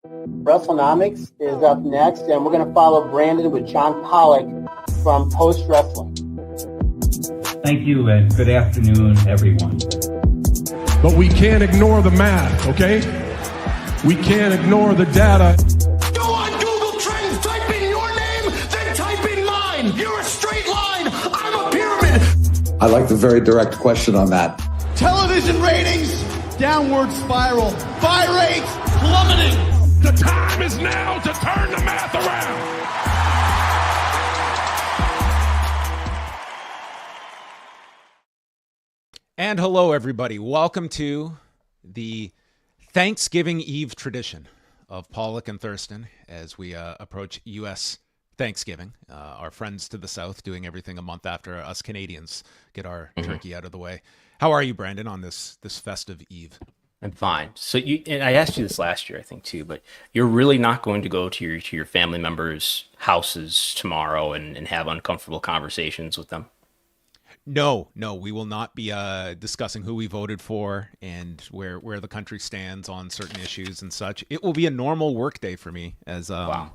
WrestleNomics is up next, and we're going to follow Brandon with John Pollock from Post Wrestling. Thank you, and good afternoon, everyone. But we can't ignore the math, okay? We can't ignore the data. Go on Google Trends, type in your name, then type in mine. You're a straight line, I'm a pyramid. I like the very direct question on that. Television ratings, downward spiral. Buy rates, plummeting. The time is now to turn the math around. And hello, everybody. Welcome to the Thanksgiving Eve tradition of Pollock and Thurston as we approach U.S. Thanksgiving. Our friends to the south doing everything a month after us Canadians get our turkey out of the way. How are you, Brandon, on this festive eve? I'm fine. So and I asked you this last year, I think, too, but you're really not going to go to your family members' houses tomorrow and have uncomfortable conversations with them? No, we will not be discussing who we voted for and where the country stands on certain issues and such. It will be a normal work day for me. Wow,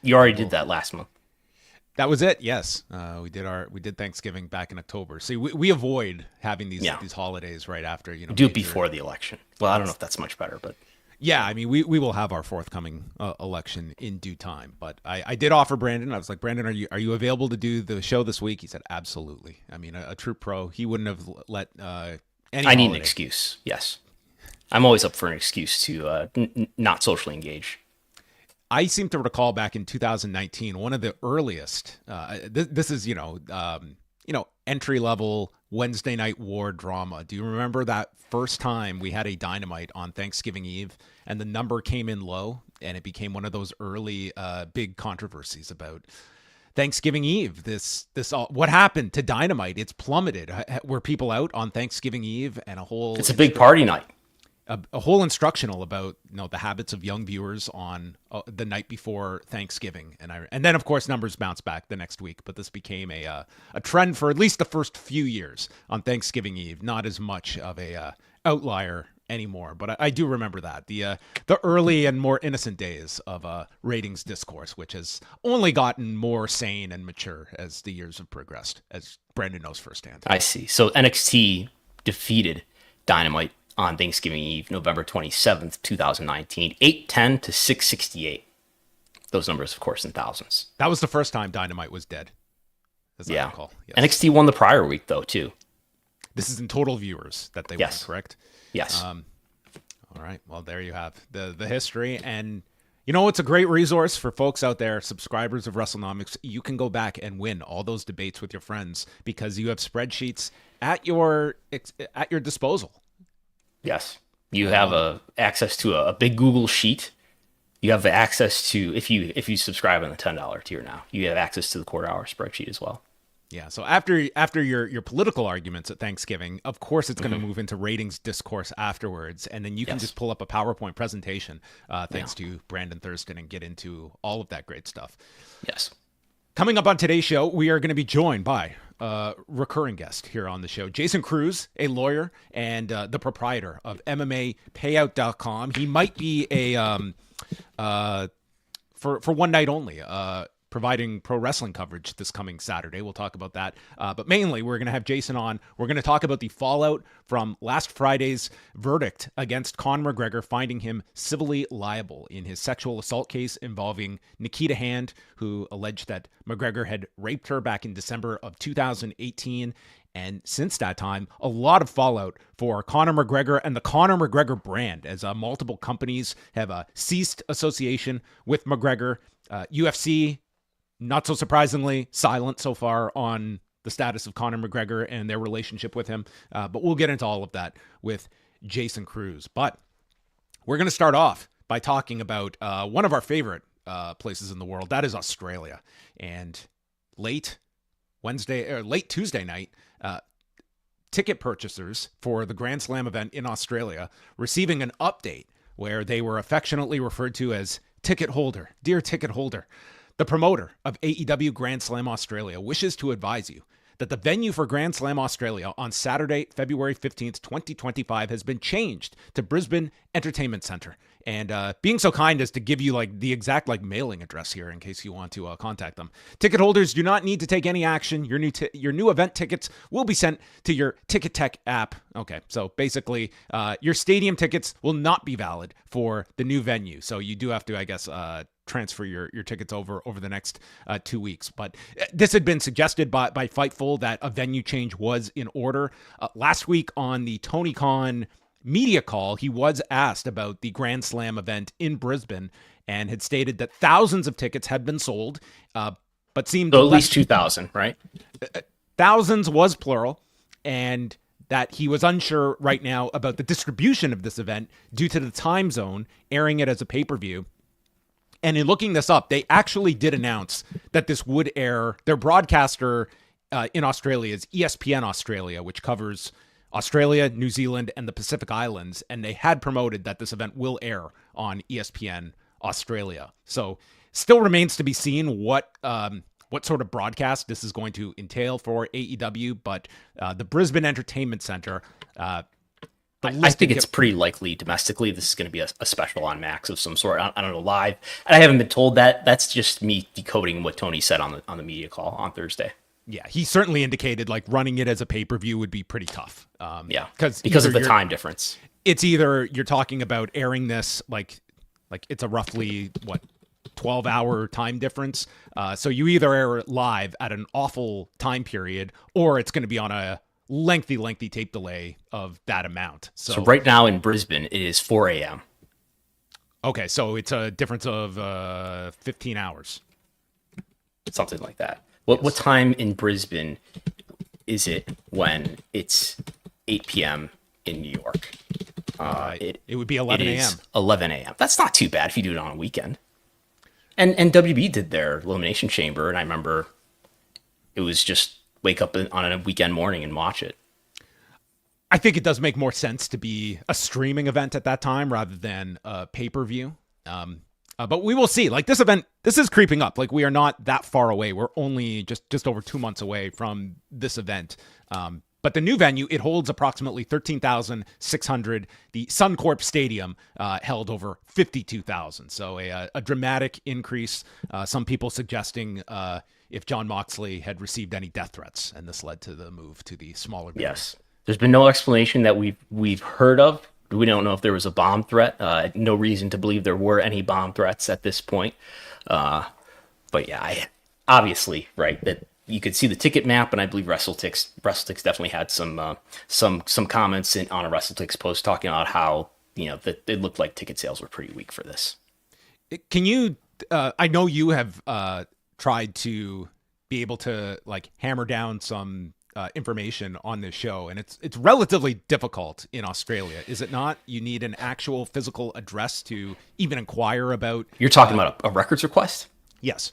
you already did that last month. That was it. Yes, we did Thanksgiving back in October. See, we avoid having these holidays right after do it before the election. Well, I don't know if that's much better, but. Yeah, I mean, we will have our forthcoming election in due time. But I did offer Brandon. I was like, Brandon, are you available to do the show this week? He said, absolutely. I mean, a true pro. He wouldn't have let any. I need an excuse. Yes, I'm always up for an excuse to not socially engage. I seem to recall back in 2019, one of the earliest. This is entry level Wednesday night war drama. Do you remember that first time we had a Dynamite on Thanksgiving Eve and the number came in low and it became one of those early big controversies about Thanksgiving Eve? What happened to Dynamite? It's plummeted. Were people out on Thanksgiving Eve? And it's a big party night. A whole instructional about the habits of young viewers on the night before Thanksgiving, and then of course numbers bounced back the next week. But this became a trend for at least the first few years on Thanksgiving Eve. Not as much of a outlier anymore, but I do remember that the early and more innocent days of ratings discourse, which has only gotten more sane and mature as the years have progressed, as Brandon knows firsthand. I see. So NXT defeated Dynamite on Thanksgiving Eve, November 27th, 2019, 810 to 668. Those numbers, of course, in thousands. That was the first time Dynamite was dead, as I recall. Yes. NXT won the prior week, though, too. This is in total viewers that they won, correct? Yes. All right. Well, there you have the history. And, it's a great resource for folks out there, subscribers of WrestleNomics. You can go back and win all those debates with your friends because you have spreadsheets at your disposal. Yes, you have access to a big Google sheet. You have access to, if you subscribe on the $10 tier now, you have access to the quarter-hour spreadsheet as well. Yeah, so after your political arguments at Thanksgiving, of course it's going to move into ratings discourse afterwards, and then you can just pull up a PowerPoint presentation thanks to Brandon Thurston and get into all of that great stuff. Yes. Coming up on today's show, we are going to be joined by a recurring guest here on the show, Jason Cruz, a lawyer and the proprietor of MMA Payout.com. He might be for one night only, providing pro wrestling coverage this coming Saturday. We'll talk about that. But mainly, we're going to have Jason on. We're going to talk about the fallout from last Friday's verdict against Conor McGregor, finding him civilly liable in his sexual assault case involving Nikita Hand, who alleged that McGregor had raped her back in December of 2018. And since that time, a lot of fallout for Conor McGregor and the Conor McGregor brand, as multiple companies have ceased association with McGregor. UFC, not so surprisingly, silent so far on the status of Conor McGregor and their relationship with him. But we'll get into all of that with Jason Cruz. But we're going to start off by talking about one of our favorite places in the world. That is Australia. And late Tuesday night, ticket purchasers for the Grand Slam event in Australia receiving an update where they were affectionately referred to as ticket holder. Dear ticket holder, the promoter of AEW Grand Slam Australia wishes to advise you that the venue for Grand Slam Australia on Saturday, February 15th, 2025 has been changed to Brisbane Entertainment Centre, and being so kind as to give you like the exact like mailing address here in case you want to contact them. Ticket holders do not need to take any action. Your new event tickets will be sent to your Ticket Tech app. Okay, so basically your stadium tickets will not be valid for the new venue. So you do have to, I guess, transfer your tickets over the next 2 weeks. But this had been suggested by Fightful that a venue change was in order. Last week on the Tony Khan media call, he was asked about the Grand Slam event in Brisbane and had stated that thousands of tickets had been sold, but seemed so at least 2,000, right? Thousands was plural, and that he was unsure right now about the distribution of this event due to the time zone, airing it as a pay-per-view. And in looking this up, they actually did announce that this would air. Their broadcaster in Australia is ESPN Australia, which covers Australia, New Zealand, and the Pacific Islands. And they had promoted that this event will air on ESPN Australia. So still remains to be seen what sort of broadcast this is going to entail for AEW. But the Brisbane Entertainment Centre, I think it's pretty likely domestically this is going to be a special on Max of some sort. I don't know, live. I haven't been told that. That's just me decoding what Tony said on the media call on Thursday. Yeah, he certainly indicated like running it as a pay-per-view would be pretty tough. Because of the time difference. It's either you're talking about airing this like it's a roughly 12-hour time difference. So you either air it live at an awful time period, or it's going to be on a lengthy tape delay of that amount. So right now in Brisbane, it is 4 a.m. Okay, so it's a difference of 15 hours. Something like that. What time in Brisbane is it when it's 8 p.m. in New York? It would be 11 a.m. 11 a.m. That's not too bad if you do it on a weekend. And WB did their Elimination Chamber, and I remember it was just wake up on a weekend morning and watch it. I think it does make more sense to be a streaming event at that time rather than a pay-per-view. But we will see. Like this event, this is creeping up. Like we are not that far away. We're only just over 2 months away from this event. But the new venue, it holds approximately 13,600. The Suncorp Stadium held over 52,000. So a dramatic increase. Some people suggesting if John Moxley had received any death threats, and this led to the move to the smaller venue. Yes. There's been no explanation that we've heard of. We don't know if there was a bomb threat. No reason to believe there were any bomb threats at this point. But yeah, obviously, right, that you could see the ticket map, and I believe WrestleTix definitely had some comments on a WrestleTix post talking about how, that it looked like ticket sales were pretty weak for this. Can you, I know you have tried to be able to like hammer down some information on this show, and it's relatively difficult in Australia, is it not? You need an actual physical address to even inquire about. You're talking about a records request? Yes.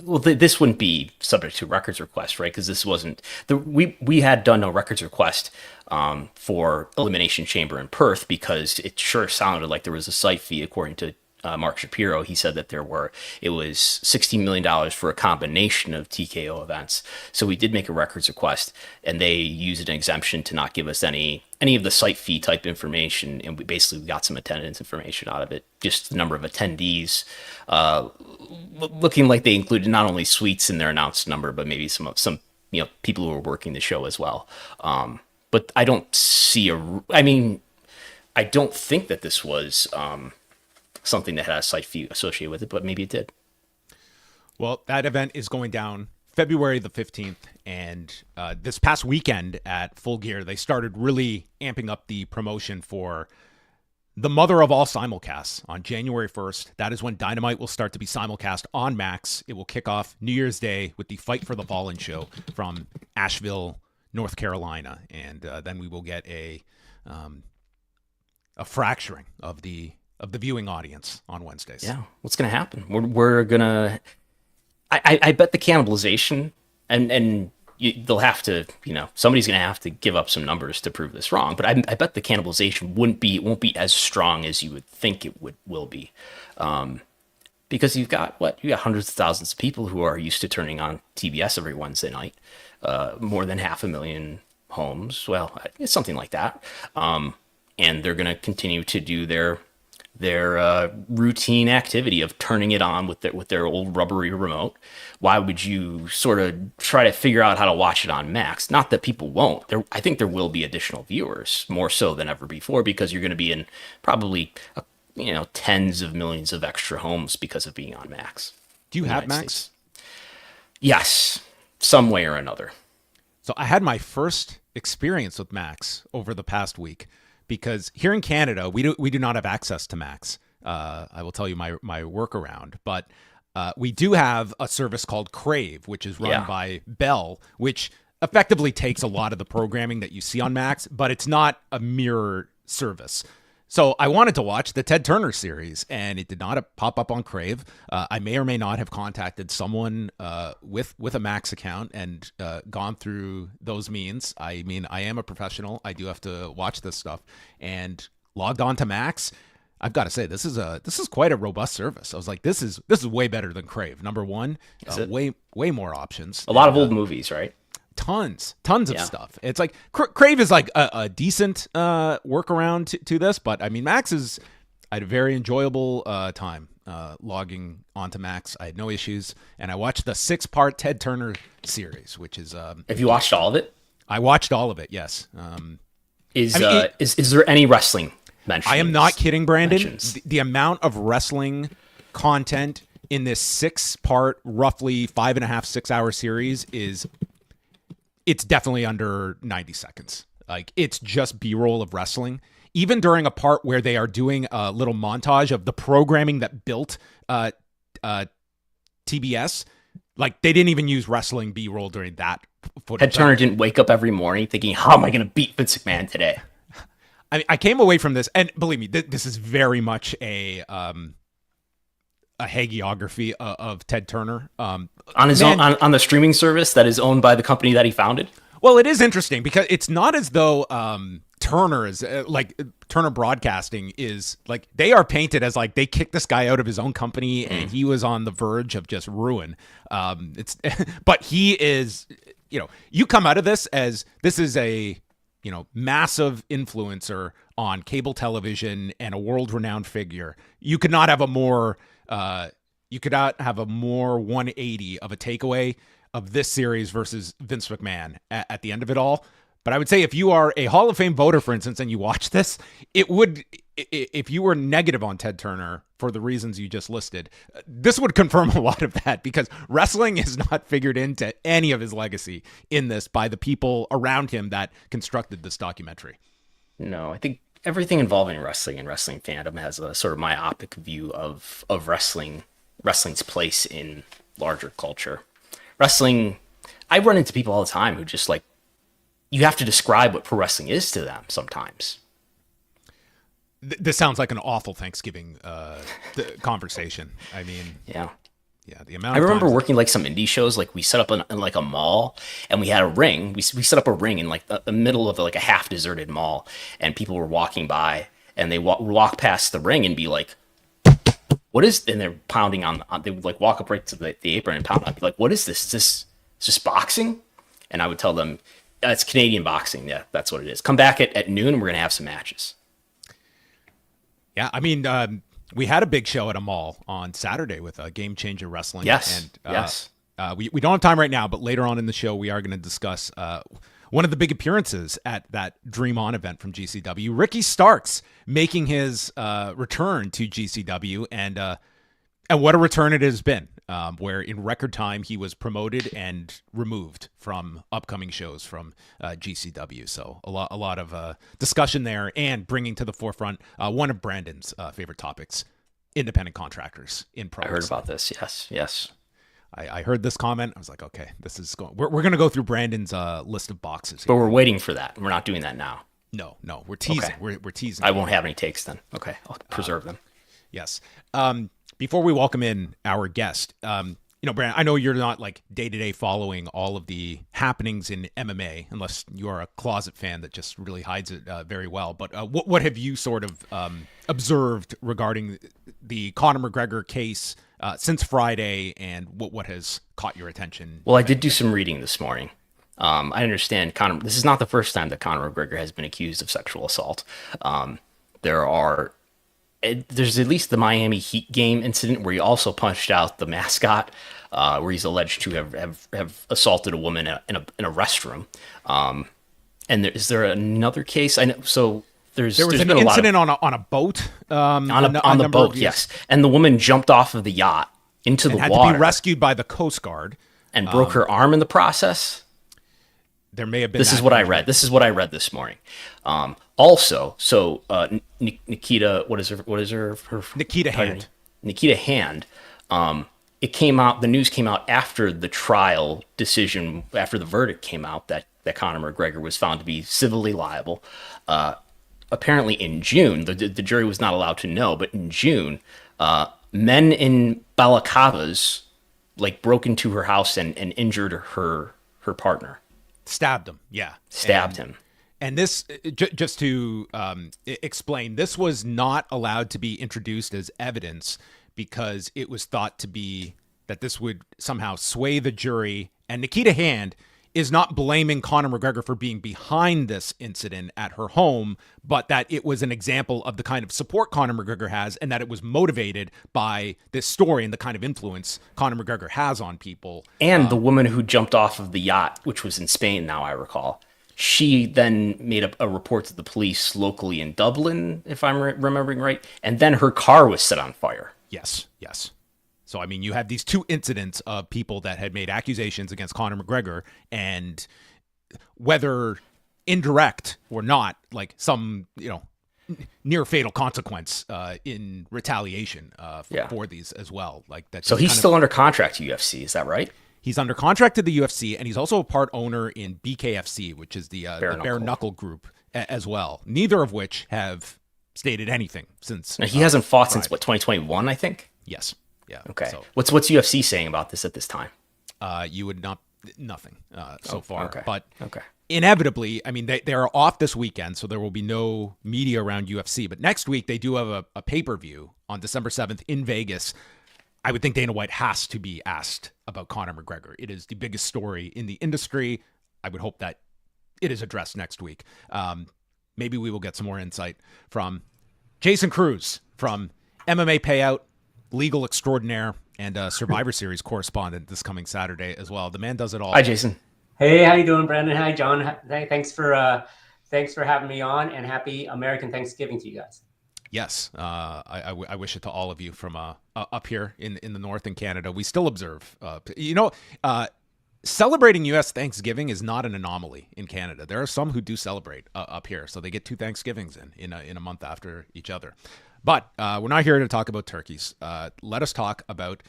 Well, this wouldn't be subject to records request, right? Because this wasn't we had done no records request for Elimination Chamber in Perth because it sure sounded like there was a site fee, according to Mark Shapiro. He said that it was $16 million for a combination of TKO events. So we did make a records request, and they used an exemption to not give us any of the site fee type information, and we got some attendance information out of it, just the number of attendees, looking like they included not only suites in their announced number, but maybe some people who were working the show as well. But I don't think that this was something that had a site fee associated with it, but maybe it did. Well, that event is going down February the 15th, and this past weekend at Full Gear, they started really amping up the promotion for the mother of all simulcasts on January 1st. That is when Dynamite will start to be simulcast on Max. It will kick off New Year's Day with the Fight for the Fallen show from Asheville, North Carolina, and then we will get a fracturing of the viewing audience on Wednesdays. Yeah, what's going to happen? We're going to... I bet the cannibalization, and they'll have to, somebody's going to have to give up some numbers to prove this wrong, but I bet the cannibalization won't be as strong as you would think it will be. Because you got hundreds of thousands of people who are used to turning on TBS every Wednesday night, more than 500,000 homes. Well, it's something like that. And they're going to continue to do their their routine activity of turning it on with their old rubbery remote. Why would you sort of try to figure out how to watch it on Max? Not that people won't. I think there will be additional viewers, more so than ever before, because you're going to be in probably tens of millions of extra homes because of being on Max. Do you have Max? States. Yes, some way or another. So I had my first experience with Max over the past week, because here in Canada, we do not have access to Max. I will tell you my workaround, but we do have a service called Crave, which is run by Bell, which effectively takes a lot of the programming that you see on Max, but it's not a mirror service. So I wanted to watch the Ted Turner series, and it did not pop up on Crave. I may or may not have contacted someone with a Max account and gone through those means. I mean, I am a professional. I do have to watch this stuff, and logged on to Max. I've got to say, this is quite a robust service. I was like, this is way better than Crave. Number one, way more options. A lot of old movies, right? Tons of stuff. It's like Crave is like a decent workaround to this, but I mean, Max is, I had a very enjoyable time logging onto Max. I had no issues, and I watched the 6-part Ted Turner series, which is. Have you watched all of it? I watched all of it. Yes. Is there any wrestling mentions? I am not kidding, Brandon. The amount of wrestling content in this 6-part, roughly 5.5, 6-hour series it's definitely under 90 seconds. Like, it's just B-roll of wrestling. Even during a part where they are doing a little montage of the programming that built TBS, like, they didn't even use wrestling B-roll during that footage. Ted Turner didn't wake up every morning thinking, how am I going to beat Vince McMahon today? I came away from this, and believe me, this is very much a hagiography of Ted Turner on his own, on the streaming service that is owned by the company that he founded. Well, it is interesting because it's not as though Turner is Turner Broadcasting is like, they are painted as like they kicked this guy out of his own company and he was on the verge of just ruin. But he is, you come out of this as this is a massive influencer on cable television and a world-renowned figure. You could not have a more 180 of a takeaway of this series versus Vince McMahon at the end of it all. But I would say if you are a Hall of Fame voter, for instance, and you watch this, if you were negative on Ted Turner for the reasons you just listed, this would confirm a lot of that, because wrestling is not figured into any of his legacy in this by the people around him that constructed this documentary. No, I think everything involving wrestling and wrestling fandom has a sort of myopic view of wrestling's place in larger culture. Wrestling, I run into people all the time who just like, you have to describe what pro wrestling is to them sometimes. This sounds like an awful Thanksgiving conversation. I mean, yeah. The amount. I remember working like some indie shows. Like we set up in like a mall, and we had a ring. We set up a ring in like the middle of like a half deserted mall, and people were walking by, and they walk past the ring and be like, "What is?" And they're pounding on. They would like walk up right to the apron and pound on. Be like, "What is this? Is this boxing?" And I would tell them, "It's Canadian boxing. Yeah, that's what it is. Come back at noon, and we're gonna have some matches." Yeah, I mean, we had a big show at a mall on Saturday with Game Changer Wrestling. Yes, and, yes. We don't have time right now, but later on in the show, we are going to discuss one of the big appearances at that Dream On event from GCW. Ricky Starks making his return to GCW, and what a return it has been, where in record time he was promoted and removed from upcoming shows from GCW. So a lot of discussion there, and bringing to the forefront one of Brandon's favorite topics, independent contractors in pro. I heard about this. Yes. I heard this comment. I was like, okay, this is going. We're going to go through Brandon's list of boxes here. But we're waiting for that. We're not doing that now. No, we're teasing. Okay. We're teasing. I won't have any takes then. Okay, I'll preserve them. Yes. Before we welcome in our guest, Brandon, I know you're not like day-to-day following all of the happenings in MMA, unless you are a closet fan that just really hides it very well. But what have you sort of observed regarding the Conor McGregor case since Friday, and what has caught your attention? Well, I did do some reading this morning. I understand Conor. This is not the first time that Conor McGregor has been accused of sexual assault. There are there's at least the Miami Heat game incident where he also punched out the mascot, where he's alleged to have assaulted a woman in a restroom. And is there another case? I know. So there was an incident on a boat. On the boat, yes. And the woman jumped off of the yacht into the water. Had to be rescued by the Coast Guard. And broke her arm in the process. There may have been. This is what I read. This is what I read this morning. Also, so Nikita, what is her Nikita Hand. Nikita Hand. It came out. The news came out after the trial decision, after the verdict came out that Conor McGregor was found to be civilly liable. Apparently, in June, the jury was not allowed to know, but in June, men in balaclavas broke into her house and injured her partner. Stabbed him, yeah. Stabbed him. And this, just to explain, this was not allowed to be introduced as evidence because it was thought to be that this would somehow sway the jury. And Nikita Hand is not blaming Conor McGregor for being behind this incident at her home, but that it was an example of the kind of support Conor McGregor has and that it was motivated by this story and the kind of influence Conor McGregor has on people. And the woman who jumped off of the yacht, which was in Spain now, I recall, she then made a report to the police locally in Dublin, if I'm remembering right, and then her car was set on fire. Yes. So, I mean, you have these two incidents of people that had made accusations against Conor McGregor, and whether indirect or not, some, near fatal consequence in retaliation for these as well. So he's still under contract to UFC, is that right? He's under contract to the UFC, and he's also a part owner in BKFC, which is the Bare Knuckle group as well. Neither of which have stated anything since. Now, he hasn't fought since 2021, I think. Yes. Yeah. Okay. So, what's UFC saying about this at this time? You would nothing so far. Okay. But inevitably, I mean, they are off this weekend, so there will be no media around UFC. But next week they do have a pay-per-view on December 7th in Vegas. I would think Dana White has to be asked about Conor McGregor. It is the biggest story in the industry. I would hope that it is addressed next week. Maybe we will get some more insight from Jason Cruz from MMA Payout, legal extraordinaire, and Survivor Series correspondent this coming Saturday as well. The man does it all. Hi, Jason. Hey, how you doing, Brandon? Hi, John. Thanks for having me on, and happy American Thanksgiving to you guys. Yes, I wish it to all of you from up here in the north in Canada. We still observe, celebrating U.S. Thanksgiving is not an anomaly in Canada. There are some who do celebrate up here, so they get two Thanksgivings in a month after each other. But we're not here to talk about turkeys. Let us talk about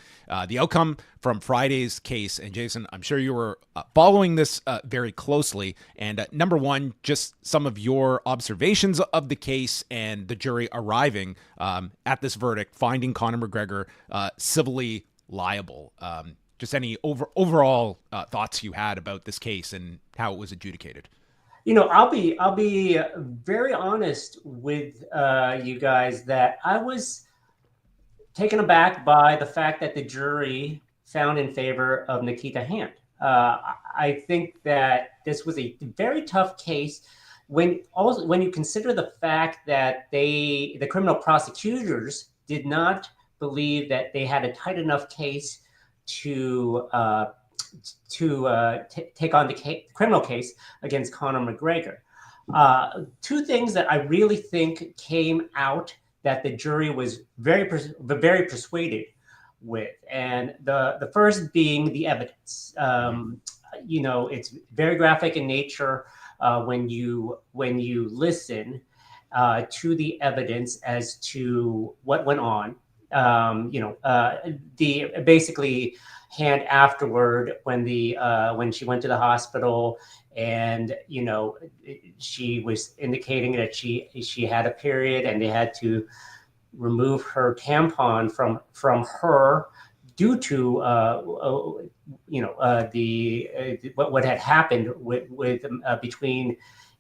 the outcome from Friday's case. And Jason, I'm sure you were following this very closely. And number one, just some of your observations of the case and the jury arriving at this verdict, finding Conor McGregor civilly liable. Just any overall thoughts you had about this case and how it was adjudicated. I'll be very honest with you guys that I was taken aback by the fact that the jury found in favor of Nikita Hand. I think that this was a very tough case when you consider the fact that the criminal prosecutors did not believe that they had a tight enough case to take on the criminal case against Conor McGregor. Two things that I really think came out that the jury was very persuaded with, and the first being the evidence. It's very graphic in nature when you listen to the evidence as to what went on. The basically Hand afterward when she went to the hospital, and she was indicating that she had a period and they had to remove her tampon from her due to what had happened with between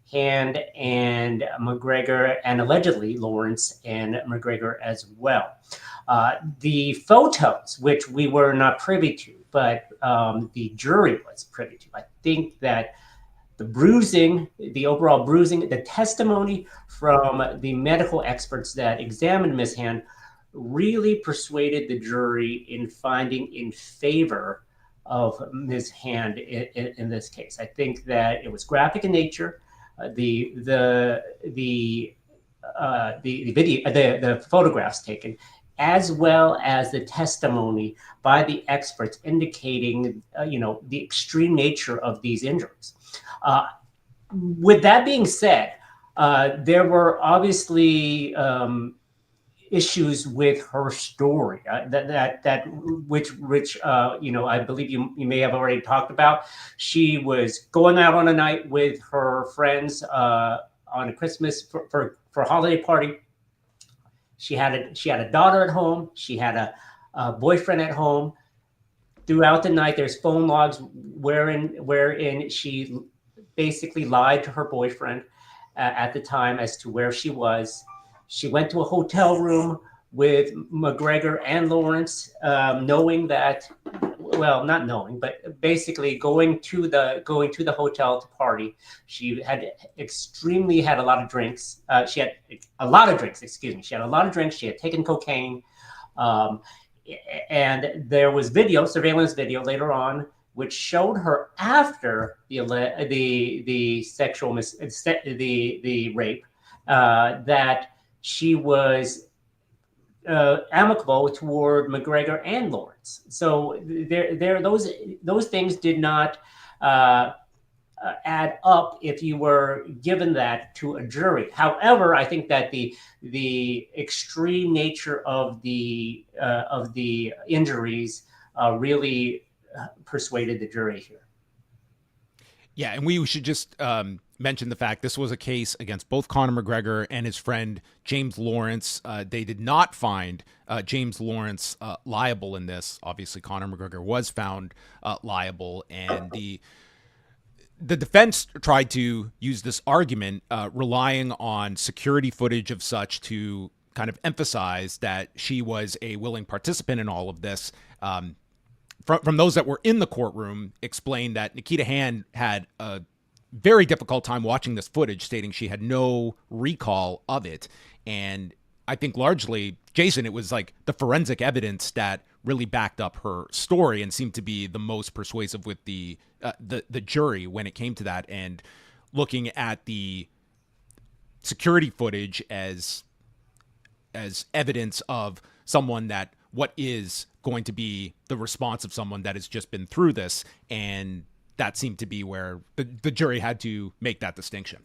Hand and McGregor, and allegedly Lawrence and McGregor as well. The photos, which we were not privy to, but the jury was privy to. I think that the bruising, the overall bruising, the testimony from the medical experts that examined Ms. Hand really persuaded the jury in finding in favor of Ms. Hand in this case. I think that it was graphic in nature. The video, the photographs taken, as well as the testimony by the experts indicating, the extreme nature of these injuries. With that being said, there were obviously issues with her story which I believe you may have already talked about. She was going out on a night with her friends on a Christmas for a holiday party. She had a daughter at home. She had a boyfriend at home. Throughout the night, there's phone logs wherein she basically lied to her boyfriend at the time as to where she was. She went to a hotel room with McGregor and Lawrence, knowing that, well, not knowing, but basically going to the hotel to party. She had a lot of drinks. She had a lot of drinks. Excuse me. She had a lot of drinks. She had taken cocaine, and there was surveillance video later on, which showed her after the sexual the rape, that she was amicable toward McGregor and Lawrence. So those things did not add up if you were given that to a jury. However, I think that the extreme nature of the injuries really persuaded the jury here. Yeah, and we should just mention the fact this was a case against both Conor McGregor and his friend James Lawrence. They did not find James Lawrence liable in this. Obviously, Conor McGregor was found liable, and the defense tried to use this argument relying on security footage of such to kind of emphasize that she was a willing participant in all of this. From those that were in the courtroom, explained that Nikita Hand had a very difficult time watching this footage, stating she had no recall of it. And I think largely, Jason, it was like the forensic evidence that really backed up her story and seemed to be the most persuasive with the jury when it came to that. And looking at the security footage as evidence of someone that what is going to be the response of someone that has just been through this, and that seemed to be where the jury had to make that distinction.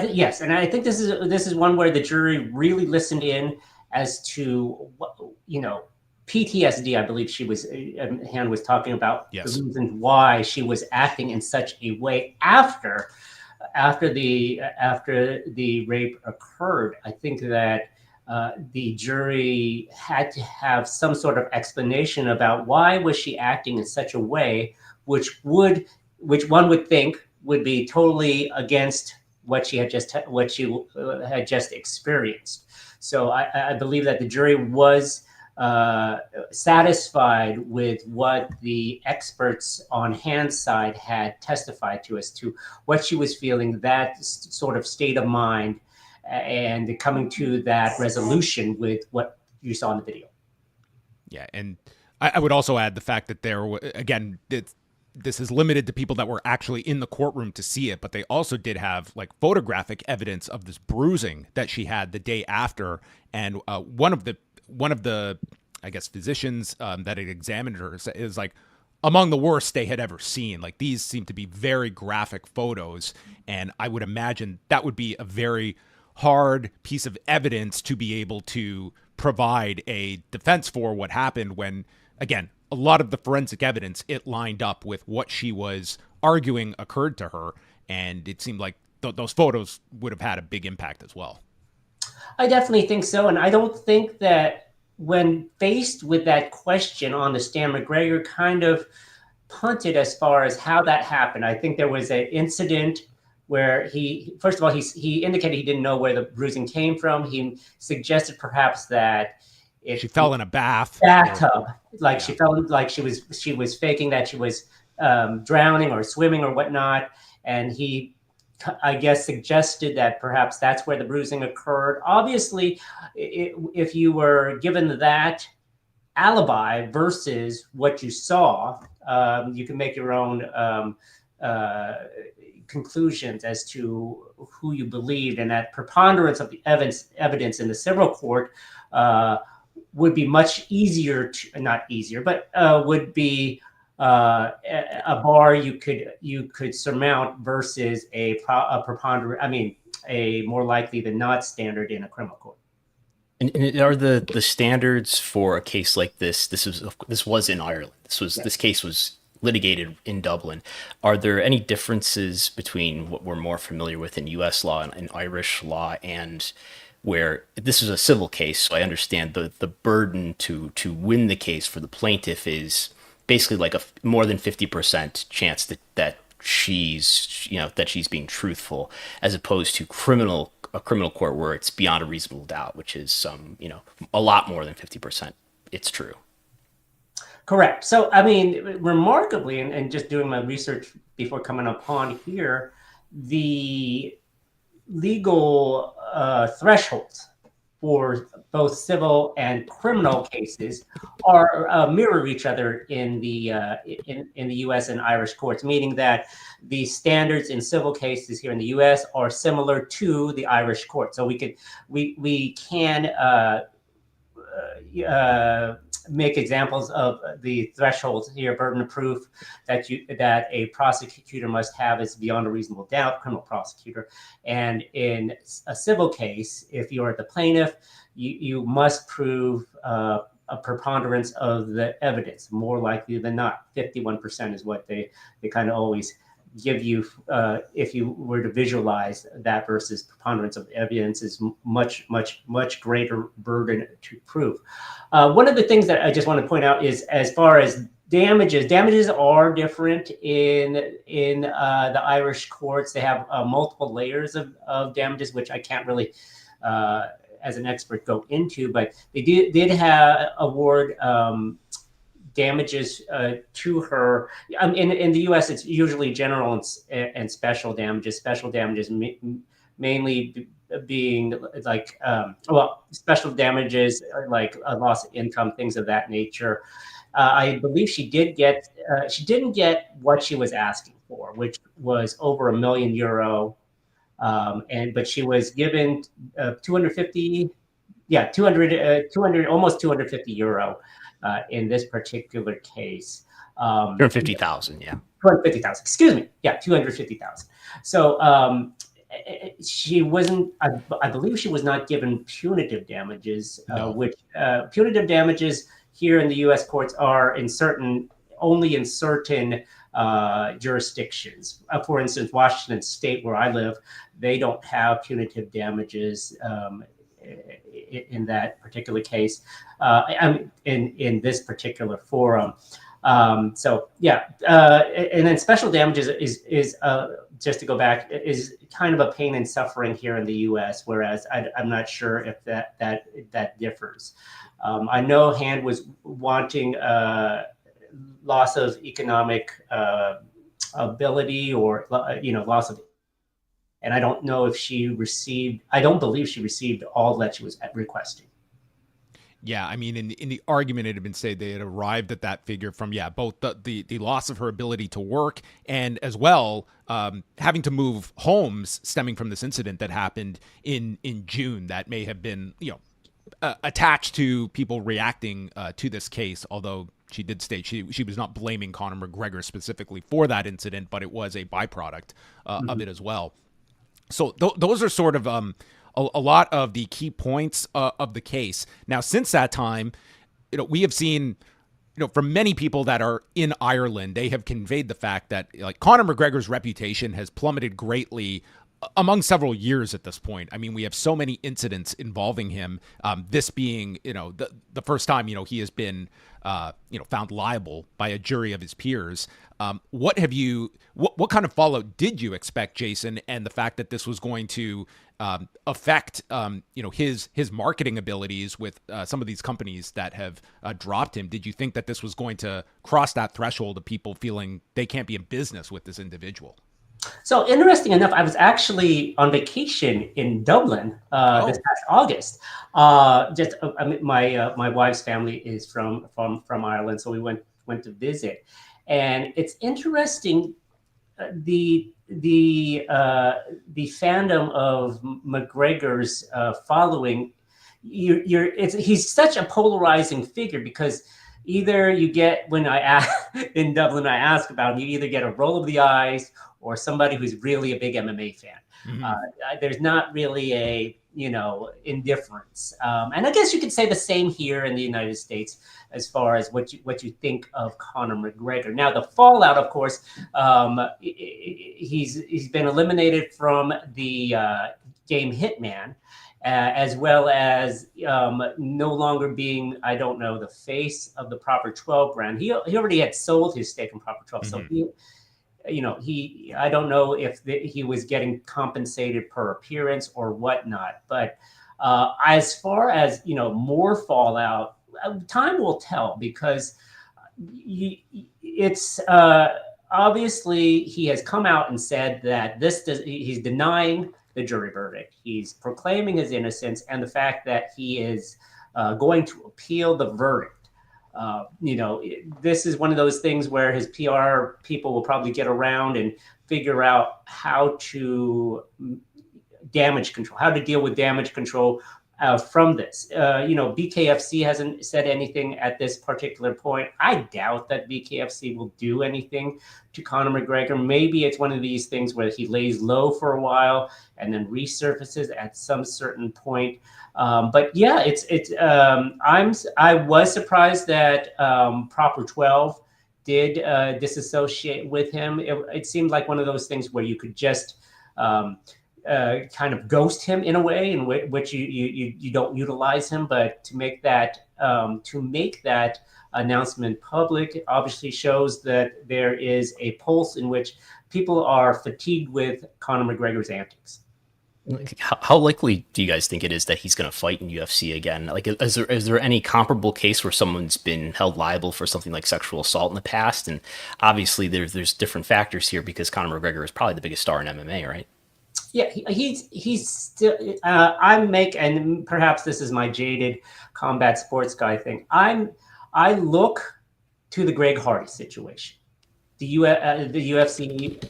Yes, and I think this is one where the jury really listened in as to PTSD. I believe Hand was talking about. Yes. The reasons why she was acting in such a way after the rape occurred. I think that the jury had to have some sort of explanation about why was she acting in such a way, which one would think would be totally against what she had just experienced. So I believe that the jury was satisfied with what the experts on Hand's side had testified to as to what she was feeling, that sort of state of mind, and coming to that resolution with what you saw in the video. Yeah, and I would also add the fact that this is limited to people that were actually in the courtroom to see it, but they also did have like photographic evidence of this bruising that she had the day after. And one of the I guess physicians that had examined her is like among the worst they had ever seen. Like, these seem to be very graphic photos, and I would imagine that would be a very hard piece of evidence to be able to provide a defense for what happened when, again, a lot of the forensic evidence, it lined up with what she was arguing occurred to her, and it seemed like those photos would have had a big impact as well. I definitely think so, and I don't think that when faced with that question on the stand, McGregor kind of punted as far as how that happened. I think there was an incident where he indicated he didn't know where the bruising came from. He suggested perhaps that she fell in a bathtub, she felt like she was faking that she was drowning or swimming or whatnot, and he, I guess, suggested that perhaps that's where the bruising occurred. Obviously, if you were given that alibi versus what you saw, you can make your own conclusions as to who you believed, and that preponderance of the evidence in the civil court would be much easier to, not easier, but would be a bar you could surmount versus a preponderance. I mean, a more likely than not standard in a criminal court. And are the standards for a case like this? This was in Ireland. This case was litigated in Dublin. Are there any differences between what we're more familiar with in U.S. law and Irish law, and where this is a civil case? So I understand the burden to win the case for the plaintiff is basically like a more than 50% chance that she's being truthful, as opposed to a criminal court where it's beyond a reasonable doubt, which is a lot more than 50%. It's true. Correct. So, I mean, remarkably, and just doing my research before coming upon here, the legal thresholds for both civil and criminal cases are mirror each other in the U.S. and Irish courts, meaning that the standards in civil cases here in the U.S. are similar to the Irish court. So we can make examples of the thresholds here. Burden of proof that a prosecutor must have is beyond a reasonable doubt, criminal prosecutor. And in a civil case, if you're the plaintiff, you must prove a preponderance of the evidence, more likely than not. 51% is what they kind of always give you if you were to visualize that, versus preponderance of evidence is much greater burden to prove. One of the things that I just want to point out is, as far as damages are different in the Irish courts. They have multiple layers of damages, which I can't really as an expert go into, but they did award damages to her. In the U.S., it's usually general and special damages. Special damages mainly being like, special damages like a loss of income, things of that nature. I believe she didn't get what she was asking for, which was over €1 million. But she was given 250, almost €250 in this particular case. 250,000, yeah. 250,000. Excuse me. Yeah, 250,000. So she wasn't. I believe she was not given punitive damages, No. Which punitive damages here in the U.S. courts are only in certain jurisdictions. For instance, Washington State, where I live, they don't have punitive damages in that particular case. In this particular forum. And then special damages is just to go back, is kind of a pain and suffering here in the U.S. Whereas I'm not sure if that differs. I know Hand was wanting loss of economic ability, or loss of, and I don't know if she received. I don't believe she received all that she was requesting. Yeah, I mean, in the argument, it had been said they had arrived at that figure from, both the loss of her ability to work, and as well having to move homes stemming from this incident that happened in June that may have been, attached to people reacting to this case, although she did state she was not blaming Conor McGregor specifically for that incident, but it was a byproduct of it as well. So those are sort of a lot of the key points of the case. Now, since that time, we have seen, from many people that are in Ireland, they have conveyed the fact that Conor McGregor's reputation has plummeted greatly among several years at this point. I mean, we have so many incidents involving him. This being, the first time, he has been, found liable by a jury of his peers. What kind of fallout did you expect, Jason, and the fact that this was going to affect, his marketing abilities with some of these companies that have dropped him? Did you think that this was going to cross that threshold of people feeling they can't be in business with this individual? So interesting enough, I was actually on vacation in Dublin this past August. My wife's family is from Ireland, so we went to visit, and it's interesting the fandom of McGregor's following. He's such a polarizing figure because either you get in Dublin, I ask about him, you either get a roll of the eyes or somebody who's really a big MMA fan. Mm-hmm. There's not really a indifference, and I guess you could say the same here in the United States as far as what you think of Conor McGregor. Now the fallout, of course, he's been eliminated from the game Hitman. As well as no longer being, I don't know, the face of the Proper 12 brand. He already had sold his stake in Proper 12, mm-hmm. So I don't know if he was getting compensated per appearance or whatnot. But as far as more fallout, time will tell, because it's obviously he has come out and said that he's denying the jury verdict. He's proclaiming his innocence and the fact that he is going to appeal the verdict. This is one of those things where his PR people will probably get around and figure out how to deal with damage control from this. BKFC hasn't said anything at this particular point. I doubt that BKFC will do anything to Conor McGregor. Maybe it's one of these things where he lays low for a while and then resurfaces at some certain point. But yeah, I was surprised that Proper 12 did disassociate with him. It seemed like one of those things where you could just kind of ghost him in a way in which you don't utilize him, but to make that announcement public obviously shows that there is a pulse in which people are fatigued with Conor McGregor's antics. How likely do you guys think it is that he's going to fight in UFC again? Like, is there any comparable case where someone's been held liable for something like sexual assault in the past? And obviously there's different factors here because Conor McGregor is probably the biggest star in MMA, right? Yeah, he's still. And perhaps this is my jaded combat sports guy thing. I look to the Greg Hardy situation. The UFC.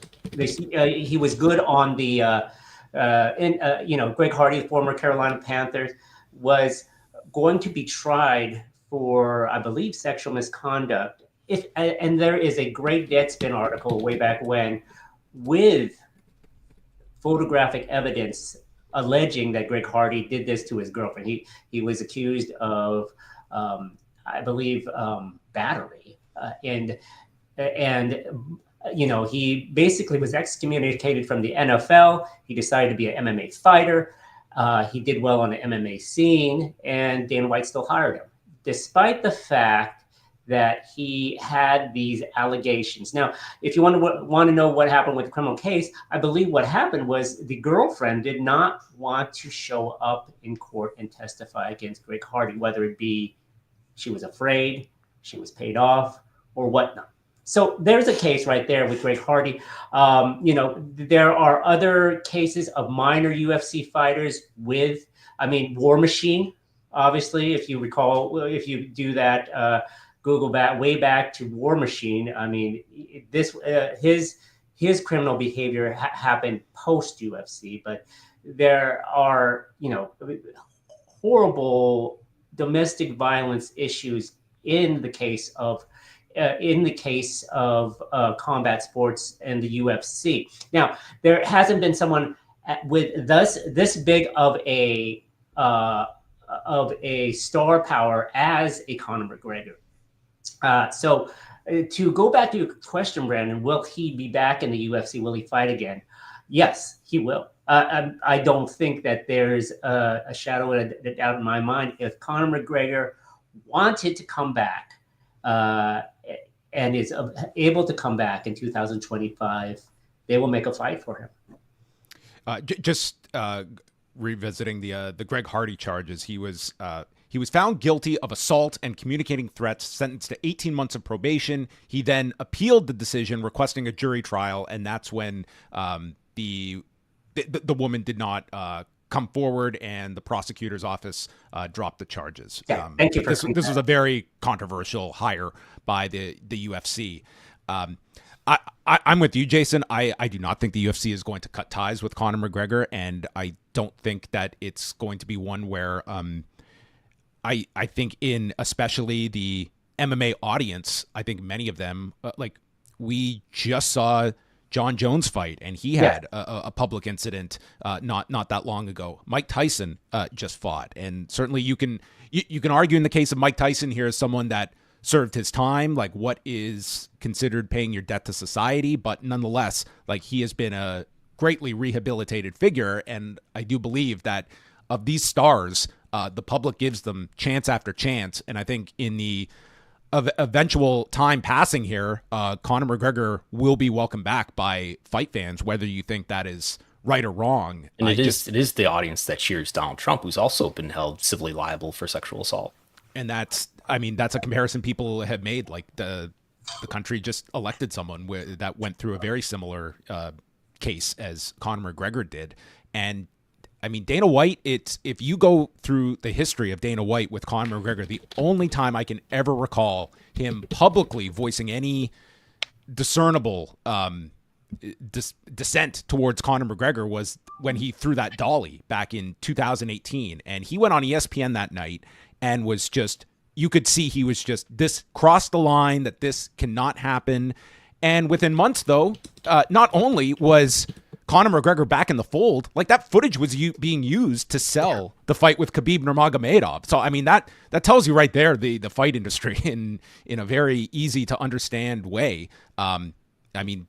He was good on the. Greg Hardy, the former Carolina Panthers, was going to be tried for, I believe, sexual misconduct. And there is a great Deadspin article way back when with photographic evidence alleging that Greg Hardy did this to his girlfriend. He was accused of, I believe, battery, and he basically was excommunicated from the NFL. He decided to be an MMA fighter. He did well on the MMA scene, and Dana White still hired him, despite the fact that he had these allegations. Now, if you want to know what happened with the criminal case, I believe what happened was the girlfriend did not want to show up in court and testify against Greg Hardy, whether it be she was afraid, she was paid off, or whatnot. So there's a case right there with Greg Hardy. There are other cases of minor UFC fighters with, War Machine, obviously, if you recall, if you do that, Google that way back to War Machine. His criminal behavior happened post UFC, but there are, horrible domestic violence issues in the case of combat sports and the UFC. Now, there hasn't been someone with this big of a star power as a Conor McGregor. So to go back to your question, Brandon, will he be back in the UFC? Will he fight again? Yes, he will. I don't think that there's a shadow of a doubt in my mind. If Conor McGregor wanted to come back and is able to come back in 2025, they will make a fight for him. Revisiting the Greg Hardy charges, he's He was found guilty of assault and communicating threats, sentenced to 18 months of probation. He then appealed the decision, requesting a jury trial, and that's when the woman did not come forward, and the prosecutor's office dropped the charges. Yeah, thank you for this was a very controversial hire by the UFC. I'm with you, Jason. I do not think the UFC is going to cut ties with Conor McGregor, and I don't think that it's going to be one where I think in especially the MMA audience, I think many of them, like we just saw John Jones fight, and he had a public incident not that long ago. Mike Tyson just fought, and certainly you can argue in the case of Mike Tyson here as someone that served his time, like what is considered paying your debt to society, but nonetheless, like he has been a greatly rehabilitated figure, and I do believe that of these stars, the public gives them chance after chance, and I think in the eventual time passing here, Conor McGregor will be welcomed back by fight fans, whether you think that is right or wrong. And it is the audience that cheers Donald Trump, who's also been held civilly liable for sexual assault. And that's a comparison people have made. Like the country just elected someone that went through a very similar case as Conor McGregor did. And I mean, Dana White, if you go through the history of Dana White with Conor McGregor, the only time I can ever recall him publicly voicing any discernible dissent towards Conor McGregor was when he threw that dolly back in 2018. And he went on ESPN that night and was just, you could see he was just, this crossed the line, that this cannot happen. And within months, though, not only was Conor McGregor back in the fold, like that footage was being used to sell the fight with Khabib Nurmagomedov. So I mean that tells you right there the fight industry in a very easy to understand way. I mean,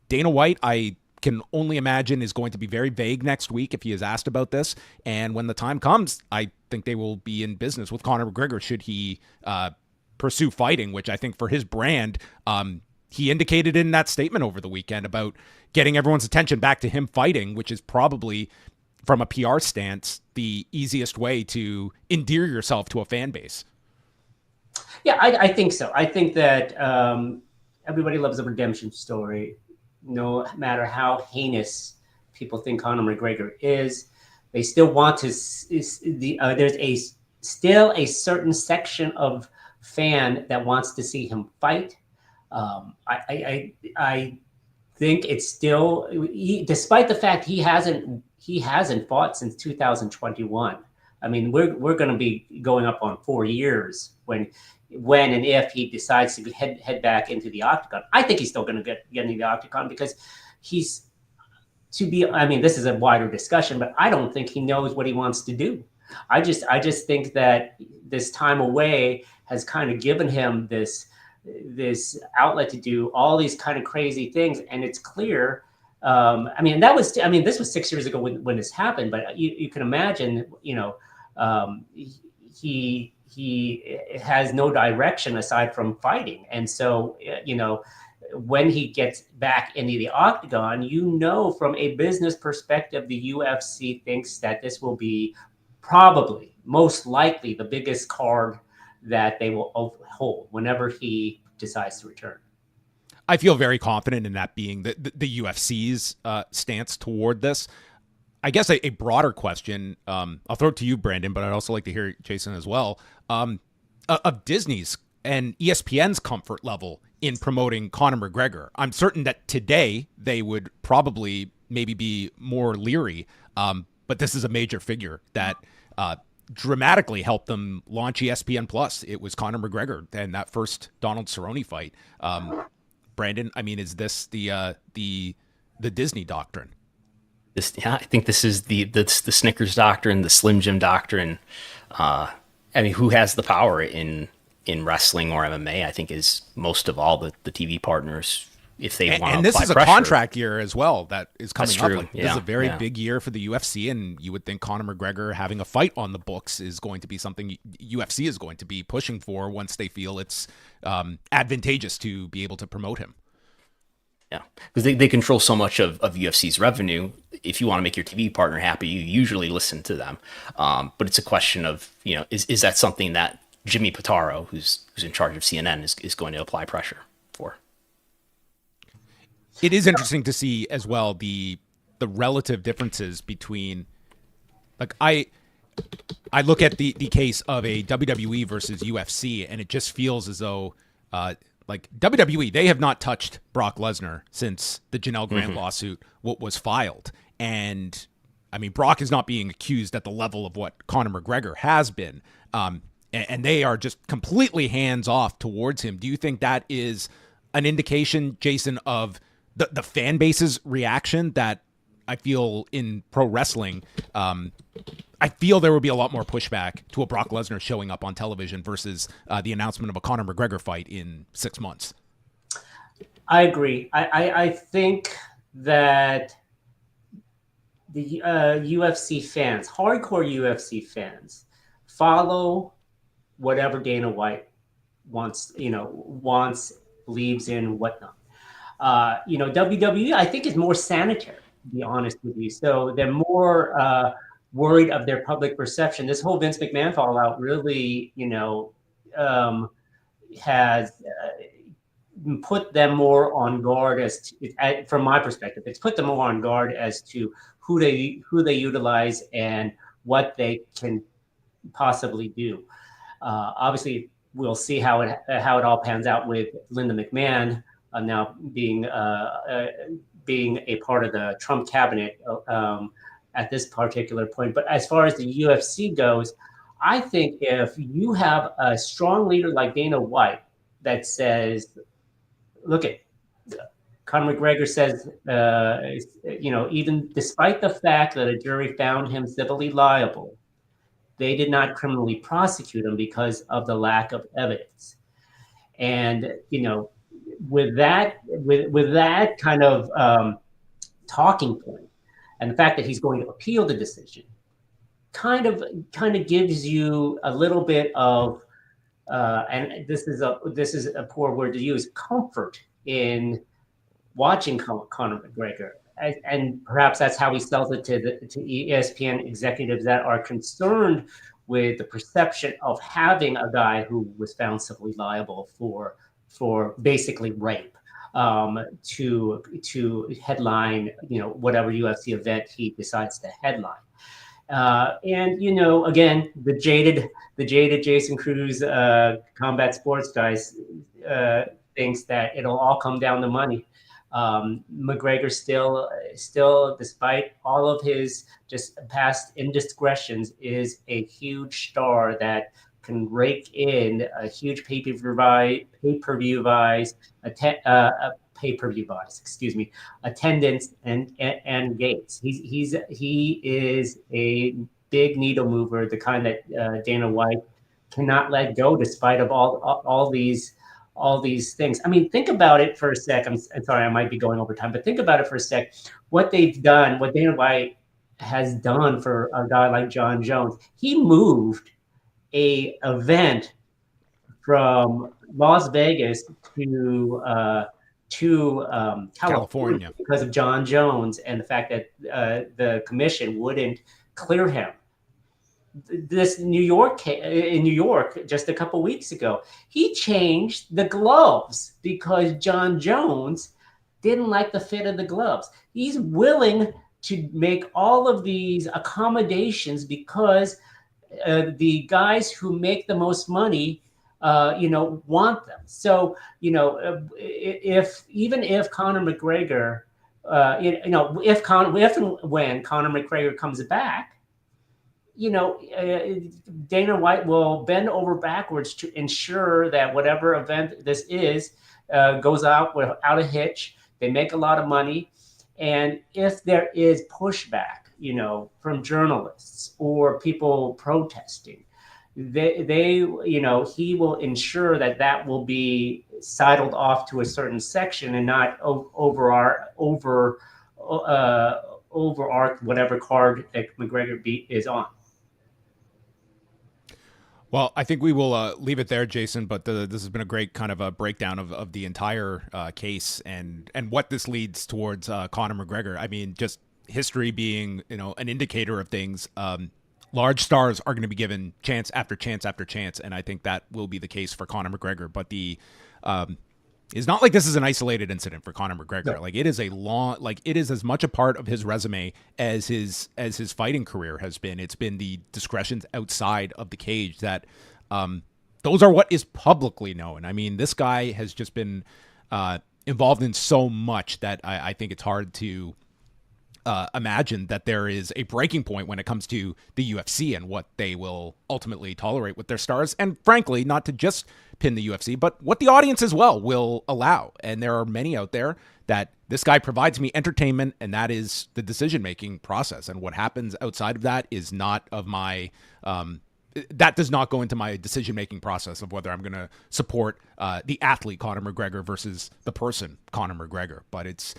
Dana White, I can only imagine, is going to be very vague next week if he is asked about this. And when the time comes, I think they will be in business with Conor McGregor should he pursue fighting, which I think for his brand, he indicated in that statement over the weekend about getting everyone's attention back to him fighting, which is probably, from a PR stance, the easiest way to endear yourself to a fan base. Yeah, I think so. I think that everybody loves a redemption story, no matter how heinous people think Conor McGregor is. They still want to. There's still a certain section of fan that wants to see him fight. I think it's still, despite the fact he hasn't fought since 2021. I mean, we're going to be going up on 4 years when and if he decides to head back into the octagon. I think he's still going to get into the octagon because I mean, this is a wider discussion, but I don't think he knows what he wants to do. I just think that this time away has kind of given him this outlet to do all these kind of crazy things, and it's clear. This was 6 years ago when this happened, but you can imagine, he has no direction aside from fighting, and so when he gets back into the octagon, from a business perspective, the UFC thinks that this will be probably, most likely, the biggest card that they will hold whenever he decides to return. I feel very confident in that being the UFC's stance toward this. I guess a broader question, I'll throw it to you, Brandon, but I'd also like to hear Jason as well, of Disney's and ESPN's comfort level in promoting Conor McGregor. I'm certain that today they would probably maybe be more leery, but this is a major figure that dramatically helped them launch ESPN Plus. It was Conor McGregor and that first Donald Cerrone fight. Brandon, I mean, is this the Disney doctrine? I think this is the Snickers doctrine, the Slim Jim doctrine. I mean, who has the power in wrestling or MMA? I think is most of all the TV partners. If they want to and this apply is a pressure. Contract year as well that is coming That's up. true. Like, this is a very big year for the UFC, and you would think Conor McGregor having a fight on the books is going to be something UFC is going to be pushing for once they feel it's advantageous to be able to promote him. Yeah, because they control so much of UFC's revenue. If you want to make your TV partner happy, you usually listen to them. But it's a question of, is that something that Jimmy Pitaro, who's in charge of CNN, is going to apply pressure for? It is interesting to see as well the relative differences between, like, I look at the case of a WWE versus UFC, and it just feels as though like WWE, they have not touched Brock Lesnar since the Janelle Grant lawsuit was filed. And I mean, Brock is not being accused at the level of what Conor McGregor has been. And they are just completely hands off towards him. Do you think that is an indication, Jason, of the fan base's reaction that I feel in pro wrestling? I feel there would be a lot more pushback to a Brock Lesnar showing up on television versus the announcement of a Conor McGregor fight in 6 months. I agree. I think that the UFC fans, hardcore UFC fans, follow whatever Dana White wants, believes in, whatnot. WWE, I think, is more sanitary, to be honest with you. So they're more worried of their public perception. This whole Vince McMahon fallout really, has put them more on guard from my perspective. It's put them more on guard as to who they utilize and what they can possibly do. Obviously, we'll see how it all pans out with Linda McMahon now being a part of the Trump cabinet at this particular point. But as far as the UFC goes, I think if you have a strong leader like Dana White that says, look at Conor McGregor says, even despite the fact that a jury found him civilly liable, they did not criminally prosecute him because of the lack of evidence. And, with that kind of talking point, and the fact that he's going to appeal the decision, kind of gives you a little bit of, and this is a poor word to use, comfort in watching Conor McGregor, and perhaps that's how he sells it to ESPN executives that are concerned with the perception of having a guy who was found civilly liable for basically rape. To headline, whatever UFC event he decides to headline. And, again, the jaded Jason Cruz, combat sports guys, thinks that it'll all come down to money. McGregor still, despite all of his just past indiscretions, is a huge star that can rake in a huge pay-per-view buys, attendance and gates. He is a big needle mover, the kind that Dana White cannot let go, despite of all these things. I mean, think about it for a sec. I'm sorry, I might be going over time, but think about it for a sec. What they've done, what Dana White has done for a guy like John Jones, he moved a event from Las Vegas to California because of John Jones and the fact that the commission wouldn't clear him. This in New York, just a couple weeks ago, he changed the gloves because John Jones didn't like the fit of the gloves. He's willing to make all of these accommodations because the guys who make the most money, want them. So, if Conor McGregor, if and when Conor McGregor comes back, Dana White will bend over backwards to ensure that whatever event this is goes out without a hitch. They make a lot of money. And if there is pushback, from journalists or people protesting, he will ensure that will be sidled off to a certain section and not overarch whatever card that McGregor is on. Well, I think we will leave it there, Jason. But this has been a great kind of a breakdown of the entire case and what this leads towards Conor McGregor. I mean, just history being an indicator of things. Large stars are going to be given chance after chance after chance, and I think that will be the case for Conor McGregor. But it's not like this is an isolated incident for Conor McGregor. No. Like it is it is as much a part of his resume as his fighting career has been. It's been the discretions outside of the cage that those are what is publicly known. I mean, this guy has just been involved in so much that I think it's hard to imagine that there is a breaking point when it comes to the UFC and what they will ultimately tolerate with their stars. And frankly, not to just pin the UFC, but what the audience as well will allow. And there are many out there that this guy provides me entertainment, and that is the decision-making process. And what happens outside of that is not of my, that does not go into my decision-making process of whether I'm going to support the athlete Conor McGregor versus the person Conor McGregor. But it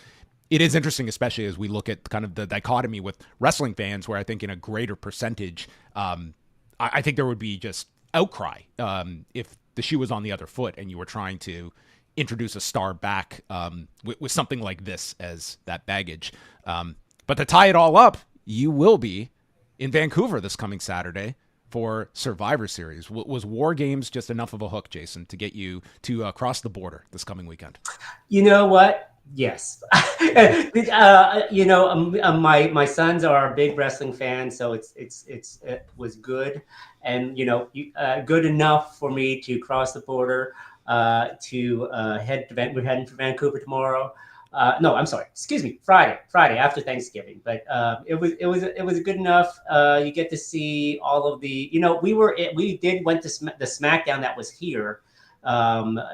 is interesting, especially as we look at kind of the dichotomy with wrestling fans, where I think in a greater percentage, I think there would be just outcry if the shoe was on the other foot and you were trying to introduce a star back with something like this as that baggage. But to tie it all up, you will be in Vancouver this coming Saturday for Survivor Series. Was War Games just enough of a hook, Jason, to get you to cross the border this coming weekend? You know what? Yes. My sons are big wrestling fans, so it was good, and good enough for me to cross the border we're heading to Vancouver tomorrow. No, I'm sorry. Excuse me. Friday after Thanksgiving. But it was good enough. You get to see all of the. We went to the SmackDown that was here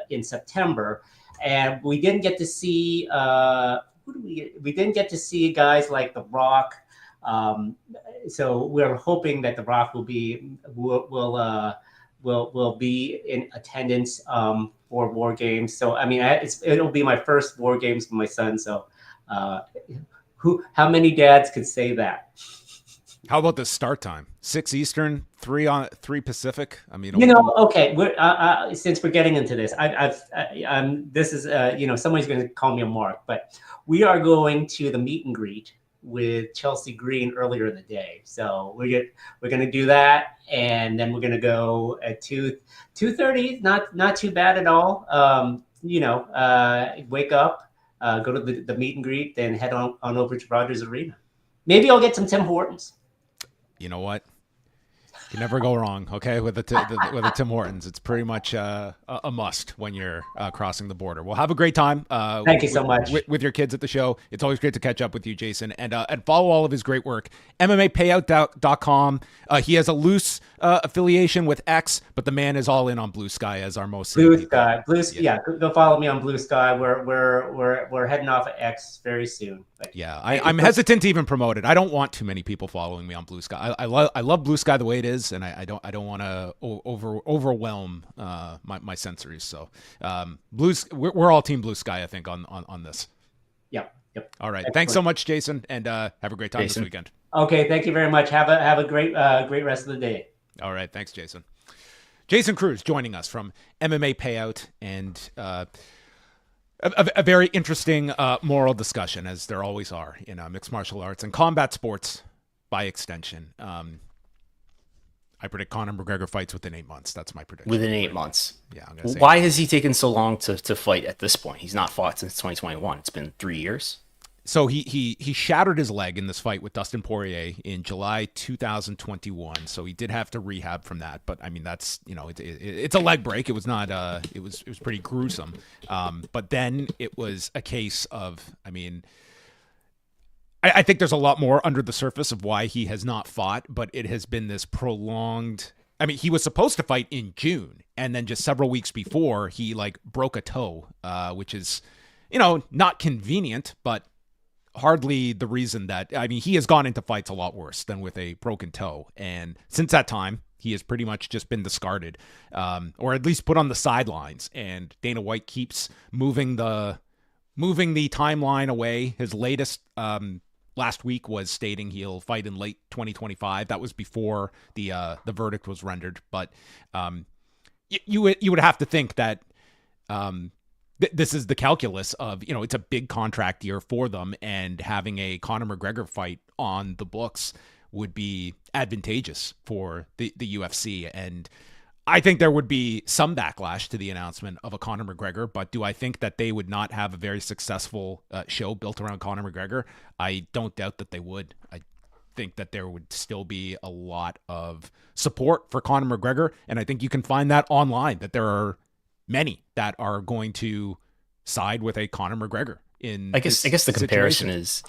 in September. And we didn't get to see we didn't get to see guys like The Rock. So we're hoping that The Rock will be in attendance for War Games. So I mean, it'll be my first War Games with my son. So how many dads could say that? How about the start time? 6 Eastern, 3 Pacific. I mean, okay. Since we're getting into this, this is somebody's going to call me a mark, but we are going to the meet and greet with Chelsea Green earlier in the day. So we're going to do that, and then we're going to go at 2:30. Not too bad at all. Wake up, go to the meet and greet, then head on over to Rogers Arena. Maybe I'll get some Tim Hortons. You know what? You never go wrong, okay, with the Tim Hortons. It's pretty much a must when you're crossing the border. Well, have a great time. Thank you so much. With your kids at the show. It's always great to catch up with you, Jason. And follow all of his great work. MMApayout.com. He has a loose affiliation with X, but the man is all in on Blue Sky as our most Blue Sky. Yeah, go follow me on Blue Sky. We're heading off at X very soon. Yeah, I'm hesitant to even promote it. I don't want too many people following me on Blue Sky. I love Blue Sky the way it is, and I don't want to overwhelm my sensories. So we're all team Blue Sky, I think, on this. Yep. All right. Excellent. Thanks so much, Jason, and have a great time this weekend. Okay, thank you very much. Have a great rest of the day. All right, thanks, Jason. Jason Cruz joining us from MMA Payout, and a very interesting moral discussion, as there always are in mixed martial arts and combat sports by extension. I predict Conor McGregor fights within 8 months. That's my prediction. Within 8 months. Yeah. I'm gonna say why has he taken so long to fight at this point? He's not fought since 2021. It's been 3 years. So he shattered his leg in this fight with Dustin Poirier in July 2021. So he did have to rehab from that. But I mean, that's it's a leg break. It was not. It was pretty gruesome. But then it was a case of. I mean, I think there's a lot more under the surface of why he has not fought. But it has been this prolonged. I mean, he was supposed to fight in June, and then just several weeks before he broke a toe, which is not convenient, but hardly the reason that, I mean, he has gone into fights a lot worse than with a broken toe. And since that time, he has pretty much just been discarded, or at least put on the sidelines. And Dana White keeps moving the timeline away. His latest last week was stating he'll fight in late 2025. That was before the verdict was rendered. But you would have to think that this is the calculus of, it's a big contract year for them, and having a Conor McGregor fight on the books would be advantageous for the UFC. And I think there would be some backlash to the announcement of a Conor McGregor, but do I think that they would not have a very successful show built around Conor McGregor? I don't doubt that they would. I think that there would still be a lot of support for Conor McGregor, and I think you can find that online, that there are many that are going to side with a Conor McGregor. I guess the comparison is,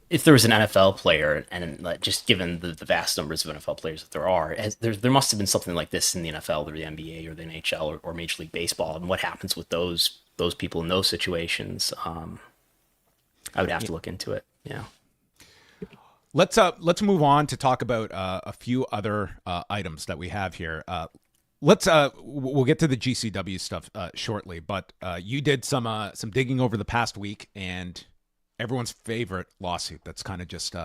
if there was an NFL player, and just given the vast numbers of NFL players that there are, there must have been something like this in the NFL or the NBA or the NHL or Major League Baseball, and what happens with those people in those situations. I would have to look into it. Yeah. Let's move on to talk about a few other items that we have here. We'll get to the GCW stuff shortly, but you did some digging over the past week, and everyone's favorite lawsuit that's kind of just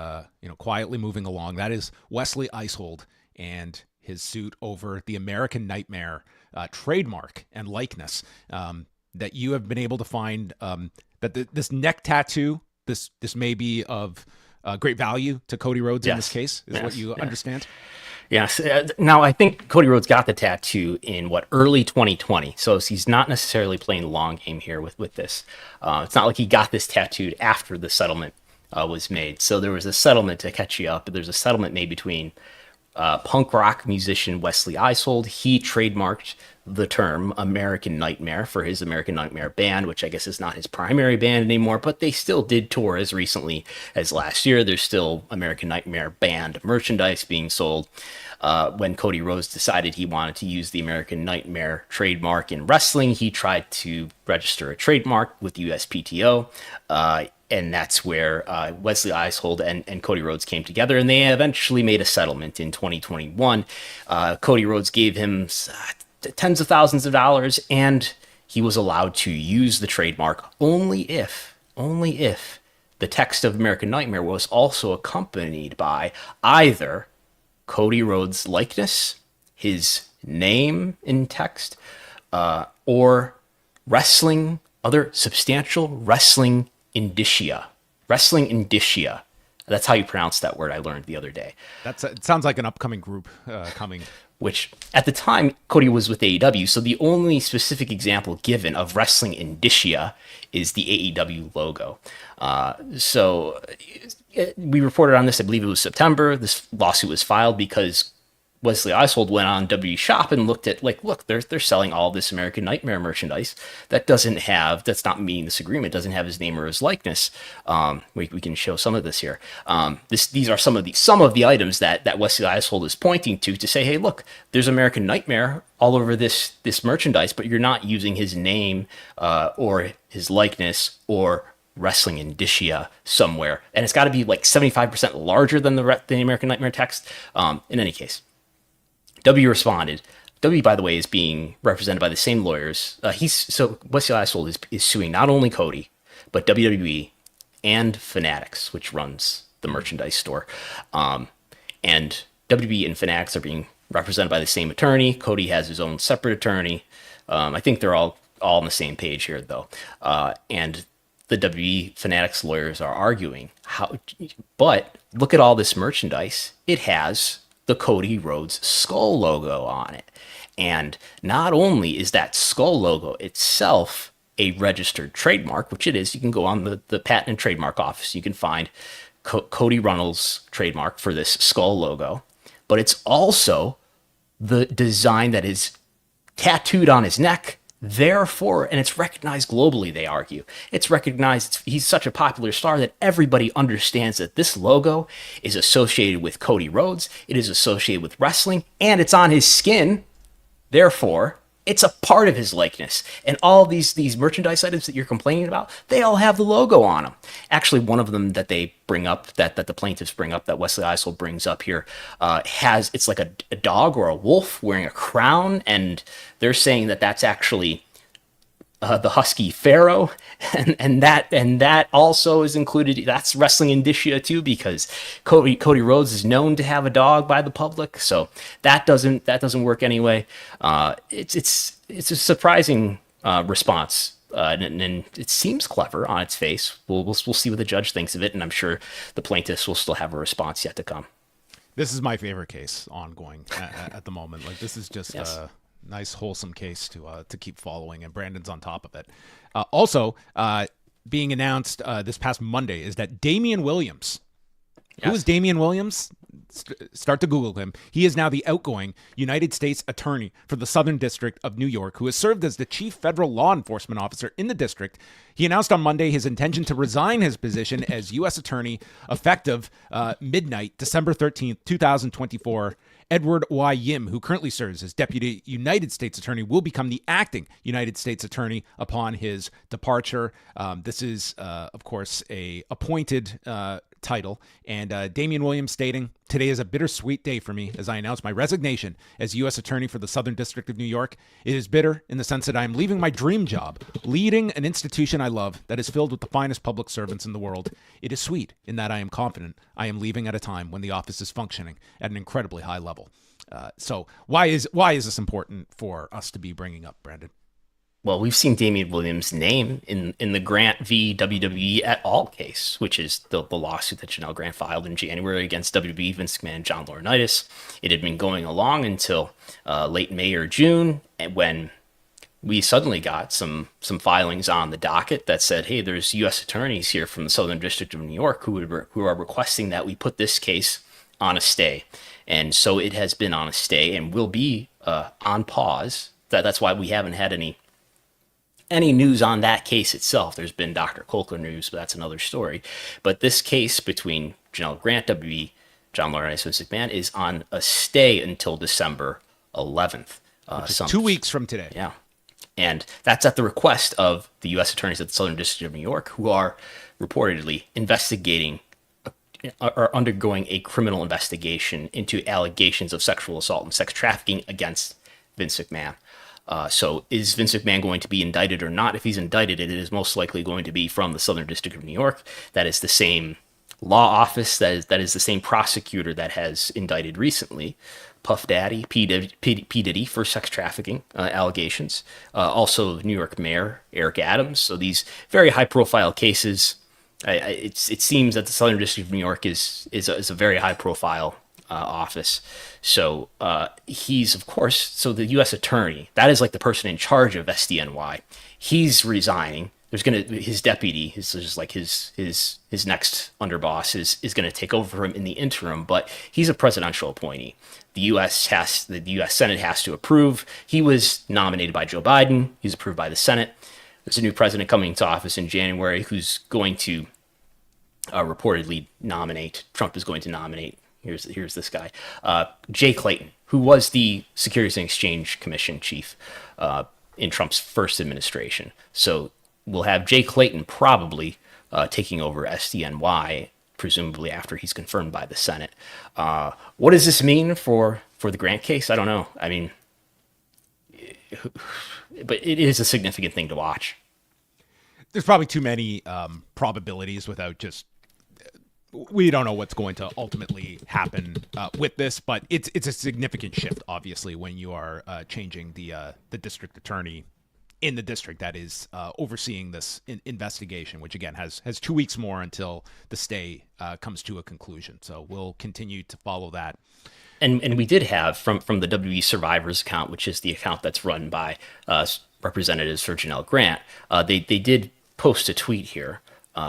quietly moving along. That is Wesley Eisold and his suit over the American Nightmare trademark and likeness. That you have been able to find that this neck tattoo, this may be of great value to Cody Rhodes in this case, is what you understand. Yes. Now, I think Cody Rhodes got the tattoo in early 2020. So he's not necessarily playing the long game here with this. It's not like he got this tattooed after the settlement was made. So there was a settlement, to catch you up. There's a settlement made between punk rock musician Wesley Eisold. He trademarked the term American Nightmare for his American Nightmare band, which I guess is not his primary band anymore, but they still did tour as recently as last year. There's still American Nightmare band merchandise being sold. When Cody Rhodes decided he wanted to use the American Nightmare trademark in wrestling, he tried to register a trademark with the USPTO. And that's where Wesley Eisold and Cody Rhodes came together, and they eventually made a settlement in 2021. Cody Rhodes gave him tens of thousands of dollars, and he was allowed to use the trademark only if the text of American Nightmare was also accompanied by either Cody Rhodes' likeness, his name in text, or other substantial wrestling indicia. Wrestling indicia. That's how you pronounce that word, I learned the other day. It sounds like an upcoming group coming. Which, at the time, Cody was with AEW, so the only specific example given of wrestling indicia is the AEW logo. So we reported on this, I believe it was September. This lawsuit was filed because Wesley Eisold went on WWE Shop and looked at, look, they're selling all this American Nightmare merchandise that's not meeting this agreement, doesn't have his name or his likeness. We can show some of this here. These are some of the items that Wesley Eisold is pointing to say, hey, look, there's American Nightmare all over this merchandise, but you're not using his name or his likeness or wrestling indicia somewhere. And it's got to be 75% larger than the American Nightmare text. In any case, W responded. W, by the way, is being represented by the same lawyers. Wesley Eisold is suing not only Cody, but WWE and Fanatics, which runs the merchandise store. And WWE and Fanatics are being represented by the same attorney. Cody has his own separate attorney. I think they're all on the same page here, though. And the WWE Fanatics lawyers are arguing but look at all this merchandise. It has the Cody Rhodes skull logo on it. And not only is that skull logo itself a registered trademark, which it is, you can go on the Patent and Trademark Office, you can find Cody Runnels' trademark for this skull logo, but it's also the design that is tattooed on his neck. Therefore, and it's recognized globally, they argue. It's recognized, he's such a popular star that everybody understands that this logo is associated with Cody Rhodes, it is associated with wrestling, and it's on his skin. Therefore, it's a part of his likeness. And all these merchandise items that you're complaining about, they all have the logo on them. Actually, one of them that they bring up, that the plaintiffs bring up, that Wesley Eisold brings up here, it's like a dog or a wolf wearing a crown, and they're saying that that's actually the Husky Pharaoh, and that also is included. That's wrestling indicia too, because Cody Rhodes is known to have a dog by the public, so that doesn't work anyway. It's a surprising response. And it seems clever on its face. We'll see what the judge thinks of it, and I'm sure the plaintiffs will still have a response yet to come. This is my favorite case ongoing at the moment. Like, this is just a nice, wholesome case to keep following, and Brandon's on top of it. Also, being announced this past Monday is that Damian Williams. Yes. Who is Damian Williams? Start to Google him. He is now the outgoing United States Attorney for the Southern District of New York, who has served as the chief federal law enforcement officer in the district. He announced on Monday his intention to resign his position as U.S. Attorney effective midnight, December 13th, 2024. Edward Y. Yim, who currently serves as Deputy United States Attorney, will become the acting United States Attorney upon his departure. This is, of course, a appointed title, and Damian Williams stating, "Today is a bittersweet day for me as I announce my resignation as U.S. Attorney for the Southern District of New York. It is bitter in the sense that I am leaving my dream job, leading an institution I love that is filled with the finest public servants in the world. It is sweet in that I am confident I am leaving at a time when the office is functioning at an incredibly high level." So why is this important for us to be bringing up, Brandon? Well, we've seen Damian Williams' name in the Grant v. WWE et al. Case, which is the lawsuit that Janelle Grant filed in January against WWE, Vince McMahon, and John Laurinaitis. It had been going along until late May or June, when we suddenly got some filings on the docket that said, hey, there's U.S. attorneys here from the Southern District of New York who are requesting that we put this case on a stay. And so it has been on a stay and will be on pause. That's why we haven't had any news on that case itself. There's been Dr. Kolker news, but that's another story. But this case between Janelle Grant, WB, John Laurinaitis, and Vince McMahon is on a stay until December 11th. Which is 2 weeks from today. Yeah. And that's at the request of the U.S. attorneys at the Southern District of New York, who are reportedly are undergoing a criminal investigation into allegations of sexual assault and sex trafficking against Vince McMahon. So is Vince McMahon going to be indicted or not? If he's indicted, it is most likely going to be from the Southern District of New York. That is the same law office, that is the same prosecutor that has indicted recently Puff Daddy, P. Diddy for sex trafficking allegations. Also New York Mayor Eric Adams. So these very high-profile cases. It seems that the Southern District of New York is a very high-profile office. So he's, of course, so the U.S. attorney, that is like the person in charge of SDNY. He's resigning. There's his deputy, his next underboss is going to take over for him in the interim, but he's a presidential appointee. The U.S. Senate has to approve. He was nominated by Joe Biden. He's approved by the Senate. There's a new president coming into office in January who's going to reportedly nominate. Trump is going to nominate. Here's this guy, Jay Clayton, who was the Securities and Exchange Commission chief in Trump's first administration. So we'll have Jay Clayton probably taking over SDNY, presumably after he's confirmed by the Senate. What does this mean for the Grant case? I don't know. I mean, but it is a significant thing to watch. There's probably too many probabilities without just. We don't know what's going to ultimately happen with this, but it's a significant shift, obviously, when you are changing the district attorney in the district that is overseeing this investigation, which again has 2 weeks more until the stay comes to a conclusion. So we'll continue to follow that. And we did have from the WWE Survivors account, which is the account that's run by representatives for Janelle Grant. They did post a tweet here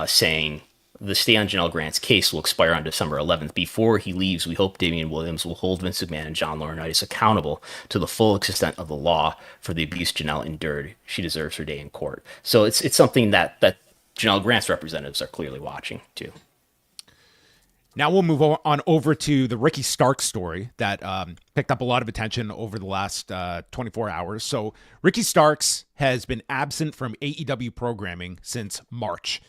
saying, the stay on Janelle Grant's case will expire on December 11th. Before he leaves, we hope Damian Williams will hold Vince McMahon and John Laurinaitis accountable to the full extent of the law for the abuse Janelle endured. She deserves her day in court. So it's something that Janelle Grant's representatives are clearly watching too. Now we'll move on over to the Ricky Starks story that picked up a lot of attention over the last 24 hours. So Ricky Starks has been absent from AEW programming since March.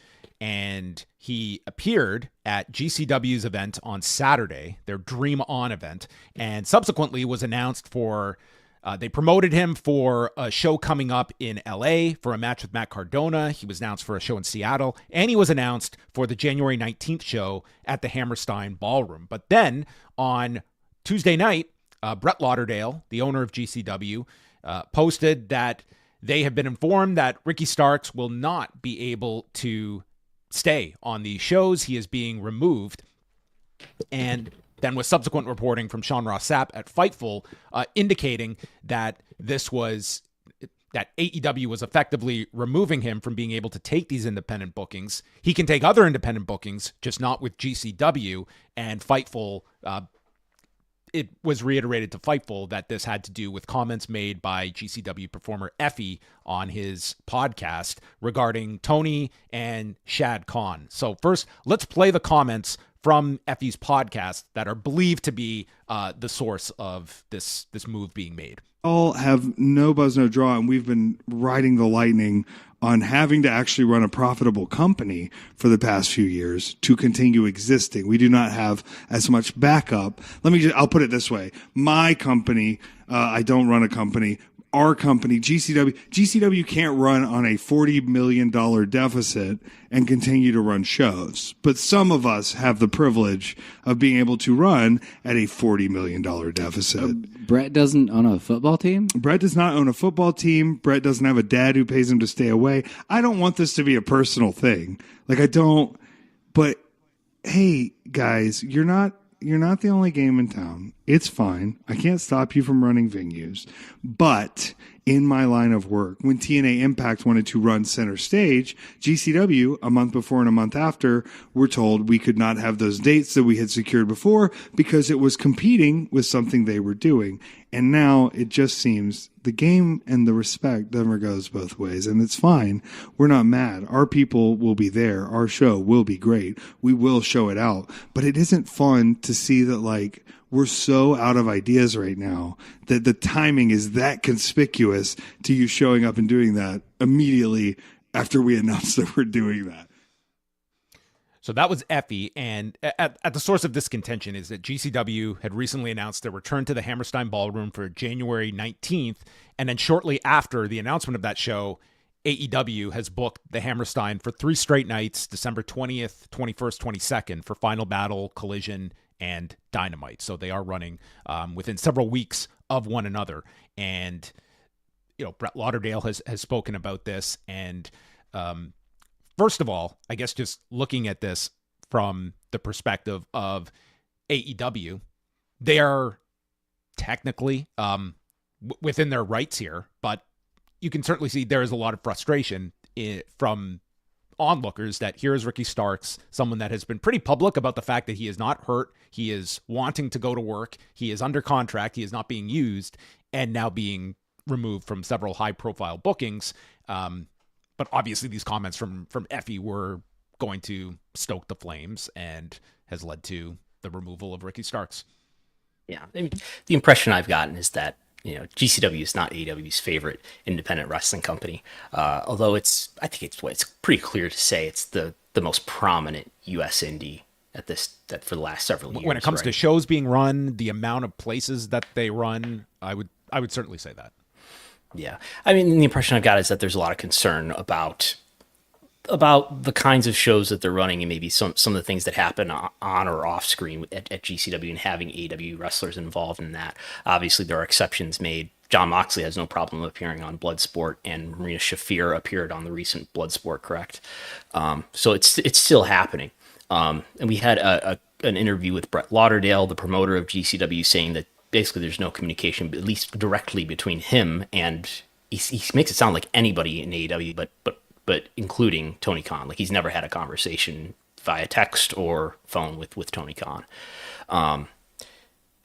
And he appeared at GCW's event on Saturday, their Dream On event, and subsequently was announced for They promoted him for a show coming up in LA for a match with Matt Cardona. He was announced for a show in Seattle, and he was announced for the January 19th show at the Hammerstein Ballroom. But then on Tuesday night, Brett Lauderdale, the owner of GCW, posted that they have been informed that Ricky Starks will not be able to stay on these shows. He is being removed. And then with subsequent reporting from Sean Ross Sapp at Fightful, indicating that that AEW was effectively removing him from being able to take these independent bookings. He can take other independent bookings, just not with GCW. And Fightful, it was reiterated to Fightful that this had to do with comments made by GCW performer Effie on his podcast regarding Tony and Shad Khan. So first, let's play the comments from Effie's podcast that are believed to be the source of this move being made. All have no buzz, no draw, and we've been riding the lightning on having to actually run a profitable company for the past few years to continue existing. We do not have as much backup. I'll put it this way. My company, I don't run a company. Our company, GCW can't run on a $40 million deficit and continue to run shows. But some of us have the privilege of being able to run at a $40 million deficit. Brett doesn't own a football team? Brett does not own a football team. Brett doesn't have a dad who pays him to stay away. I don't want this to be a personal thing. But hey, guys, you're not the only game in town. It's fine. I can't stop you from running venues. But in my line of work, when TNA Impact wanted to run center stage, GCW, a month before and a month after, were told we could not have those dates that we had secured before because it was competing with something they were doing. And now it just seems the game and the respect never goes both ways. And it's fine. We're not mad. Our people will be there. Our show will be great. We will show it out. But it isn't fun to see that, we're so out of ideas right now that the timing is that conspicuous to you showing up and doing that immediately after we announced that we're doing that. So that was Effie, and at the source of this contention is that GCW had recently announced their return to the Hammerstein Ballroom for January 19th, and then shortly after the announcement of that show, AEW has booked the Hammerstein for 3 straight nights, December 20th, 21st, 22nd, for Final Battle, Collision, and Dynamite. So they are running within several weeks of one another. And, Brett Lauderdale has spoken about this. And first of all, I guess just looking at this from the perspective of AEW, they are technically within their rights here, but you can certainly see there is a lot of frustration from onlookers that here is Ricky Starks, someone that has been pretty public about the fact that he is not hurt. He is wanting to go to work. He is under contract. He is not being used and now being removed from several high profile bookings. But obviously these comments from Effie were going to stoke the flames and has led to the removal of Ricky Starks. Yeah. I mean, the impression I've gotten is that, GCW is not AEW's favorite independent wrestling company. Although I think it's pretty clear to say it's the most prominent U.S. indie for the last several years. When it comes to shows being run, the amount of places that they run, I would certainly say that. Yeah. I mean, the impression I've got is that there's a lot of concern about the kinds of shows that they're running and maybe some of the things that happen on or off screen at GCW and having AEW wrestlers involved in that. Obviously, there are exceptions made. Jon Moxley has no problem appearing on Bloodsport, and Marina Shafir appeared on the recent Bloodsport, correct? So it's still happening. And we had an interview with Brett Lauderdale, the promoter of GCW, saying that basically there's no communication, at least directly, between him and he makes it sound like anybody in AEW, but including Tony Khan. Like he's never had a conversation via text or phone with Tony Khan.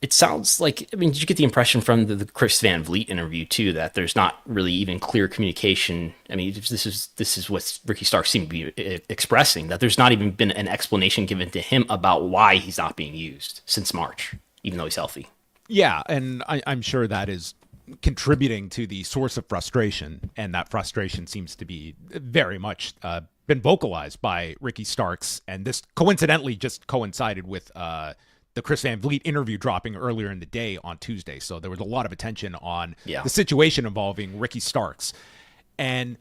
It sounds like, did you get the impression from the Chris Van Vliet interview too, that there's not really even clear communication? I mean, this is what Ricky Starks seemed to be expressing, that there's not even been an explanation given to him about why he's not being used since March, even though he's healthy. Yeah. And I'm sure that is contributing to the source of frustration, and that frustration seems to be very much been vocalized by Ricky Starks, and this coincidentally just coincided with the Chris Van Vliet interview dropping earlier in the day on Tuesday. So there was a lot of attention on the situation involving Ricky Starks. And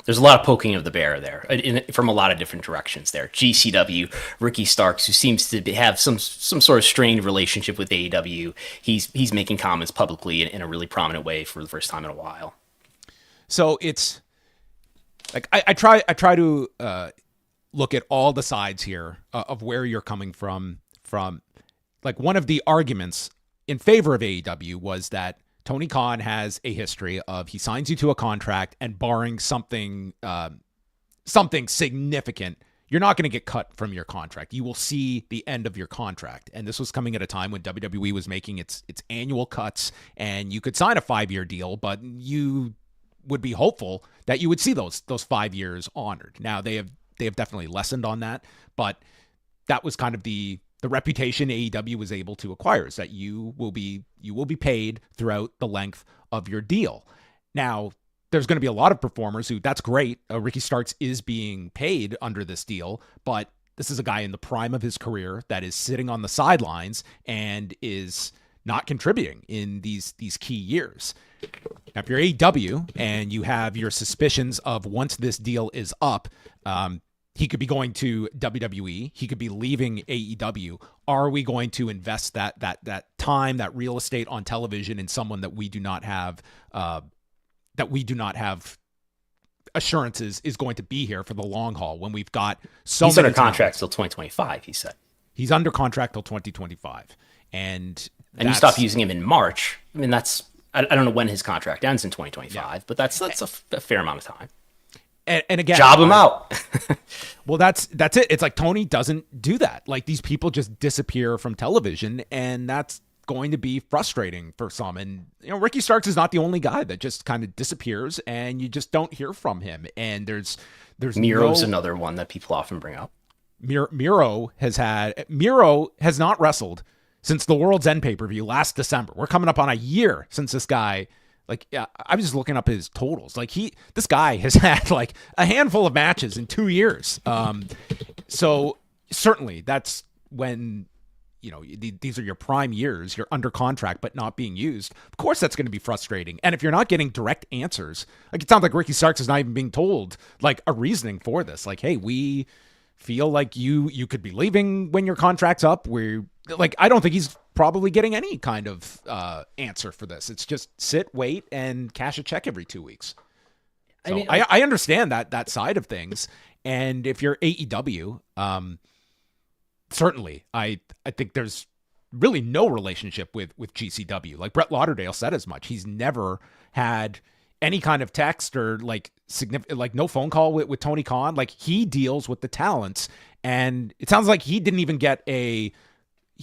there's a lot of poking of the bear there from a lot of different directions there. GCW, Ricky Starks, who seems to have some sort of strained relationship with AEW. He's making comments publicly in a really prominent way for the first time in a while. So it's like I try to look at all the sides here of where you're coming from. Like, one of the arguments in favor of AEW was that Tony Khan has a history of he signs you to a contract, and barring something significant, you're not going to get cut from your contract. You will see the end of your contract. And this was coming at a time when WWE was making its annual cuts, and you could sign a 5-year deal, but you would be hopeful that you would see those 5 years honored. Now they have definitely lessened on that, but that was kind of the reputation AEW was able to acquire, is that you will be paid throughout the length of your deal. Now, there's going to be a lot of performers who, that's great. Ricky Starks is being paid under this deal, but this is a guy in the prime of his career that is sitting on the sidelines and is not contributing in these key years. Now, if you're AEW and you have your suspicions of, once this deal is up, he could be going to WWE. He could be leaving AEW. Are we going to invest that time, that real estate on television in someone that we do not have assurances is going to be here for the long haul, when we've got he's under contract till 2025? He said he's under contract till 2025, and you stop using him in March. I mean, that's I don't know when his contract ends in 2025, but that's a fair amount of time. And again, job him out. Well, that's it. It's like Tony doesn't do that. Like, these people just disappear from television, and that's going to be frustrating for some. And, Ricky Starks is not the only guy that just kind of disappears and you just don't hear from him. And there's Miro's another one that people often bring up. Miro has not wrestled since the World's End pay-per-view last December. We're coming up on a year since this guy. Like, I was just looking up his totals. Like, this guy has had like a handful of matches in 2 years. So certainly that's when, these are your prime years. You're under contract, but not being used. Of course, that's going to be frustrating. And if you're not getting direct answers, like, it sounds like Ricky Starks is not even being told like a reasoning for this. Like, hey, we feel like you could be leaving when your contract's up. I don't think he's probably getting any kind of answer for this. It's just sit, wait, and cash a check every 2 weeks. So I understand that side of things. And if you're AEW, certainly I think there's really no relationship with GCW. Like, Brett Lauderdale said as much. He's never had any kind of text or no phone call with Tony Khan. Like, he deals with the talents, and it sounds like he didn't even get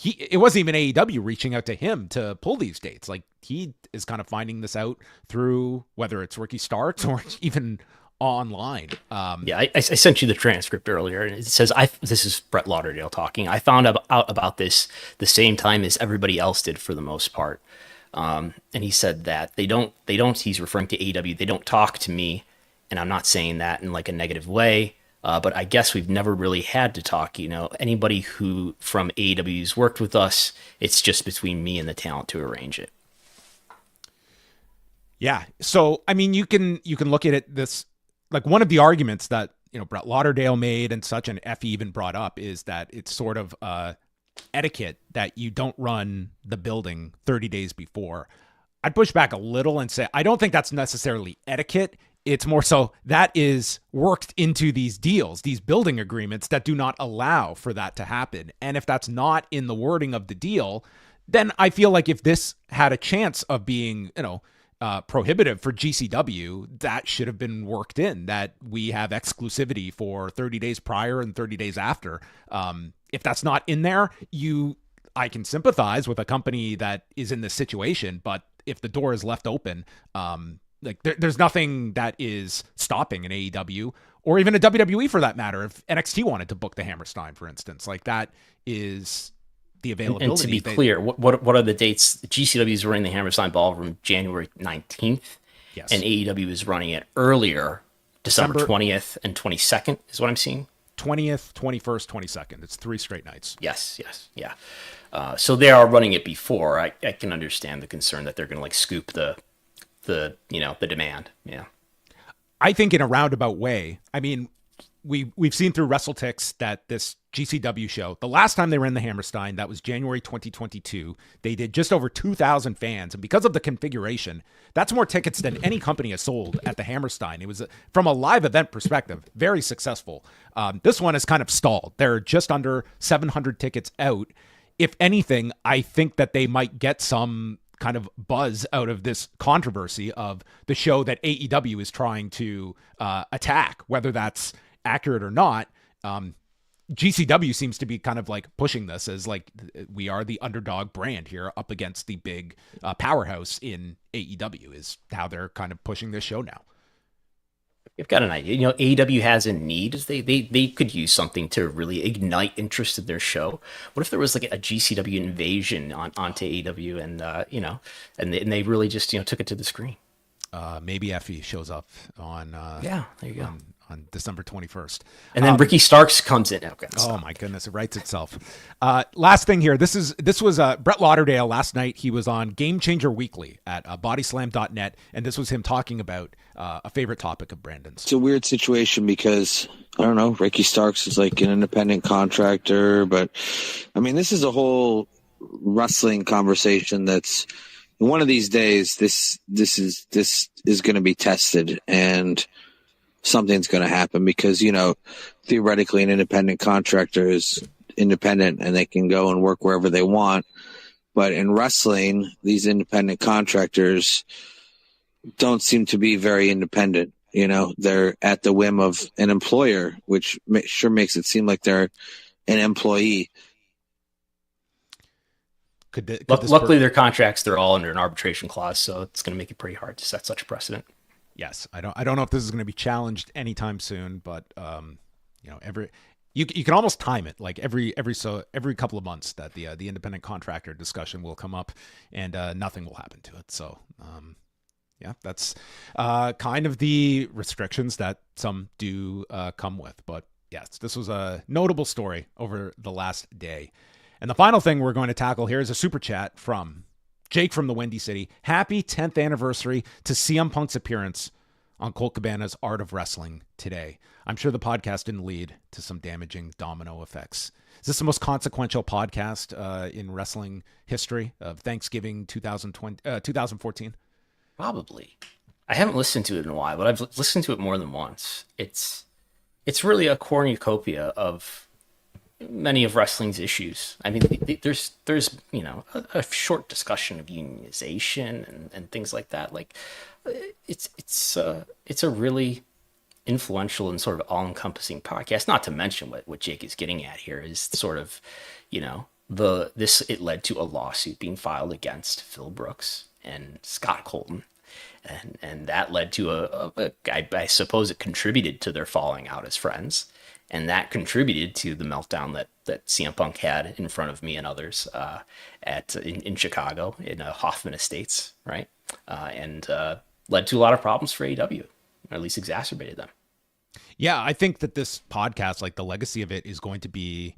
it wasn't even AEW reaching out to him to pull these dates. Like, he is kind of finding this out through, whether it's Ricky Starks or even online. I sent you the transcript earlier, and it says, this is Brett Lauderdale talking. I found out about this the same time as everybody else did for the most part. And he said that they don't, he's referring to AEW, they don't talk to me. And I'm not saying that in like a negative way. But I guess we've never really had to talk. Anybody who from AEW's worked with us, it's just between me and the talent to arrange it. Yeah. So, I mean, you can look at it this, like, one of the arguments that, Brett Lauderdale made and such, and Effie even brought up, is that it's sort of etiquette that you don't run the building 30 days before. I'd push back a little and say, I don't think that's necessarily etiquette. It's more so that is worked into these deals, these building agreements that do not allow for that to happen. And if that's not in the wording of the deal, then I feel like if this had a chance of being, prohibitive for GCW, that should have been worked in, that we have exclusivity for 30 days prior and 30 days after. If that's not in there, I can sympathize with a company that is in this situation, but if the door is left open, there's nothing that is stopping an AEW or even a WWE for that matter. If NXT wanted to book the Hammerstein, for instance, like, that is the availability. And to be clear, what are the dates? GCW is running the Hammerstein Ballroom January 19th. Yes. And AEW is running it earlier, December 20th and 22nd is what I'm seeing. 20th, 21st, 22nd. It's 3 straight nights. Yes, yeah. So they are running it before. I can understand the concern that they're going to like scoop the the demand. Yeah. I think in a roundabout way. I mean, we've seen through WrestleTix that this GCW show, the last time they were in the Hammerstein, that was January 2022. They did just over 2,000 fans. And because of the configuration, that's more tickets than any company has sold at the Hammerstein. It was, from a live event perspective, very successful. This one is kind of stalled. They're just under 700 tickets out. If anything, I think that they might get some kind of buzz out of this controversy of the show that AEW is trying to attack, whether that's accurate or not. GCW seems to be kind of like pushing this as like, we are the underdog brand here up against the big powerhouse in AEW is how they're kind of pushing this show now. You've got an idea. AEW has a need. They could use something to really ignite interest in their show. What if there was like a GCW invasion onto AEW and they really just took it to the screen? Maybe Effie shows up on there you go. On December 21st. And then Ricky Starks comes in. Okay, oh my goodness, it writes itself. Last thing here, this was Brett Lauderdale last night. He was on Game Changer Weekly at bodyslam.net, and this was him talking about a favorite topic of Brandon's. It's a weird situation because, I don't know, Ricky Starks is like an independent contractor, but I mean, this is a whole wrestling conversation that's, one of these days, this is going to be tested, and something's going to happen because, theoretically an independent contractor is independent and they can go and work wherever they want. But in wrestling, these independent contractors don't seem to be very independent. They're at the whim of an employer, which sure makes it seem like they're an employee. Luckily, their contracts, they're all under an arbitration clause, so it's going to make it pretty hard to set such a precedent. Yes, I don't know if this is going to be challenged anytime soon, but you can almost time it like every couple of months that the independent contractor discussion will come up, and nothing will happen to it. So that's kind of the restrictions that some do come with. But yes, this was a notable story over the last day. And the final thing we're going to tackle here is a super chat from Jake from the Windy City. Happy 10th anniversary to CM Punk's appearance on Colt Cabana's Art of Wrestling today. I'm sure the podcast didn't lead to some damaging domino effects. Is this the most consequential podcast in wrestling history of Thanksgiving 2014? Probably. I haven't listened to it in a while, but I've listened to it more than once. It's really a cornucopia of many of wrestling's issues. I mean, there's a short discussion of unionization and things like that. Like, it's a really influential and sort of all-encompassing podcast. Not to mention what Jake is getting at here is sort of, it led to a lawsuit being filed against Phil Brooks and Scott Colton. And that led to I suppose it contributed to their falling out as friends. And that contributed to the meltdown that CM Punk had in front of me and others in Chicago in Hoffman Estates, right? And led to a lot of problems for AEW, or at least exacerbated them. Yeah, I think that this podcast, like the legacy of it, is going to be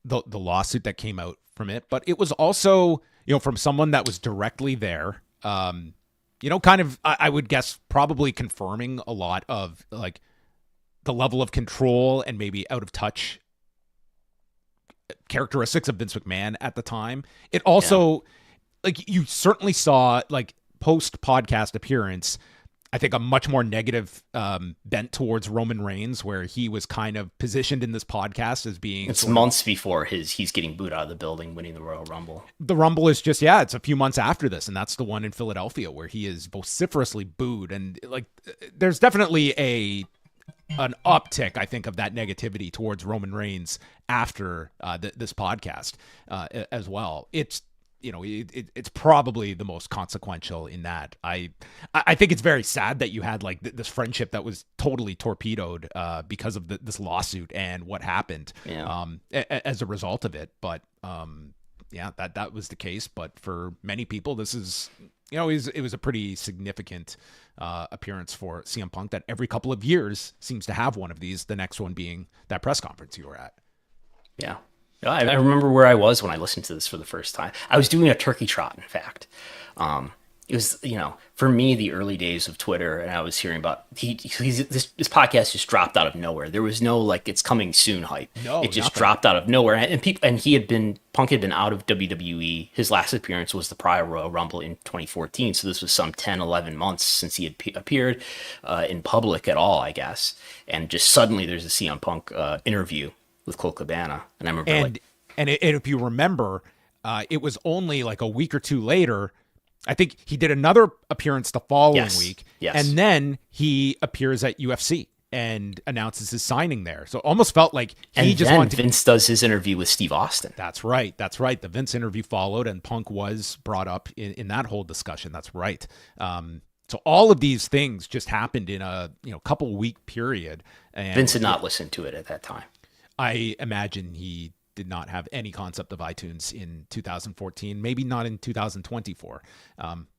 the lawsuit that came out from it. But it was also, from someone that was directly there, kind of, I would guess, probably confirming a lot of like the level of control and maybe out of touch characteristics of Vince McMahon at the time. It also, like, you certainly saw, like, post podcast appearance, I think a much more negative bent towards Roman Reigns, where he was kind of positioned in this podcast as being... It's months before he's getting booed out of the building, winning the Royal Rumble. The Rumble is just, it's a few months after this, and that's the one in Philadelphia where he is vociferously booed. And, like, there's definitely an uptick, I think, of that negativity towards Roman Reigns after this podcast as well. It's it's probably the most consequential in that. I think it's very sad that you had like this friendship that was totally torpedoed because of this lawsuit and what happened as a result of it. But yeah, that was the case. But for many people, this is, it was a pretty significant appearance for CM Punk that every couple of years seems to have one of these, the next one being that press conference you were at. Yeah. I remember where I was when I listened to this for the first time. I was doing a turkey trot, in fact. It was, for me, the early days of Twitter, and I was hearing about this podcast just dropped out of nowhere. There was no it's coming soon hype. No, it just nothing. dropped out of nowhere. And Punk had been out of WWE. His last appearance was the prior Royal Rumble in 2014. So this was some 10, 11 months since he had appeared in public at all, I guess. And just suddenly there's a CM Punk interview with Colt Cabana. And I remember and if you remember, it was only like a week or two later. I think he did another appearance the following week. Yes. And then he appears at UFC and announces his signing there. So it almost felt like Vince does his interview with Steve Austin. That's right. The Vince interview followed, and Punk was brought up in that whole discussion. That's right. So all of these things just happened in a couple week period. And Vince had not listened to it at that time. I imagine he did not have any concept of iTunes in 2014, maybe not in 2024.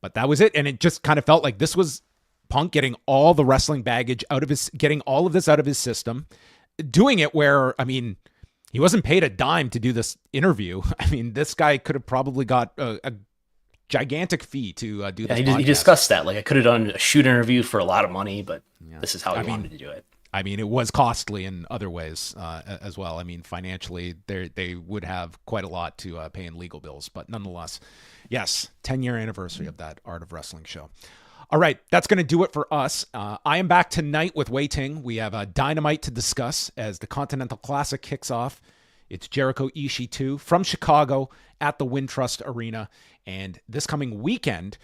But that was it. And it just kind of felt like this was Punk getting all the wrestling baggage getting all of this out of his system, doing it where, he wasn't paid a dime to do this interview. This guy could have probably got a gigantic fee to do this podcast. He discussed that. I could have done a shoot interview for a lot of money, but this is how he wanted to do it. It was costly in other ways as well. Financially, they would have quite a lot to pay in legal bills. But nonetheless, yes, 10-year anniversary of that Art of Wrestling show. All right, that's going to do it for us. I am back tonight with Wei Ting. We have a Dynamite to discuss as the Continental Classic kicks off. It's Jericho Ishii 2 from Chicago at the Wintrust Arena. And this coming weekend,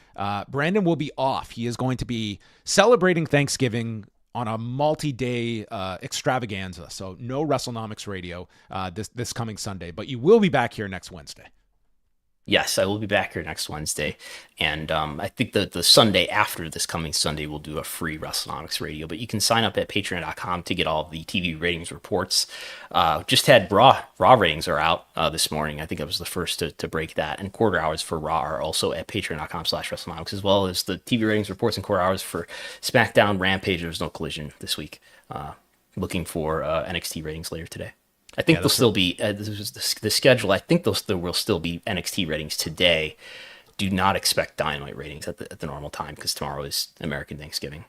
Brandon will be off. He is going to be celebrating Thanksgiving on a multi-day extravaganza. So no WrestleNomics radio this coming Sunday, but you will be back here next Wednesday. Yes, I will be back here next Wednesday. And I think that the Sunday after this coming Sunday, we'll do a free WrestleNomics radio. But you can sign up at patreon.com to get all the TV ratings reports. Just had Raw ratings are out this morning. I think I was the first to break that. And quarter hours for Raw are also at patreon.com/WrestleNomics, as well as the TV ratings reports and quarter hours for SmackDown, Rampage. There's no Collision this week. Looking for NXT ratings later today. I think there'll still be the schedule. I think there will still be NXT ratings today. Do not expect Dynamite ratings at the normal time because tomorrow is American Thanksgiving.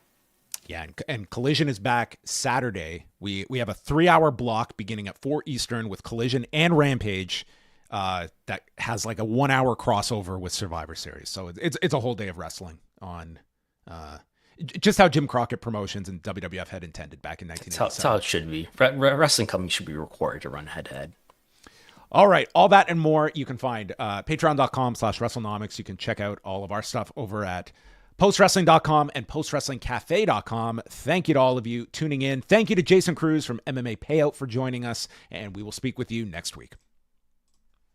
Yeah, and Collision is back Saturday. We have a 3-hour block beginning at 4 Eastern with Collision and Rampage that has like a 1-hour crossover with Survivor Series. So it's a whole day of wrestling on just how Jim Crockett Promotions and WWF had intended back in 1987. That's how it should be. Wrestling companies should be required to run head-to-head. All right. All that and more you can find patreon.com/WrestleNomics. You can check out all of our stuff over at postwrestling.com and postwrestlingcafe.com. Thank you to all of you tuning in. Thank you to Jason Cruz from MMA Payout for joining us, and we will speak with you next week.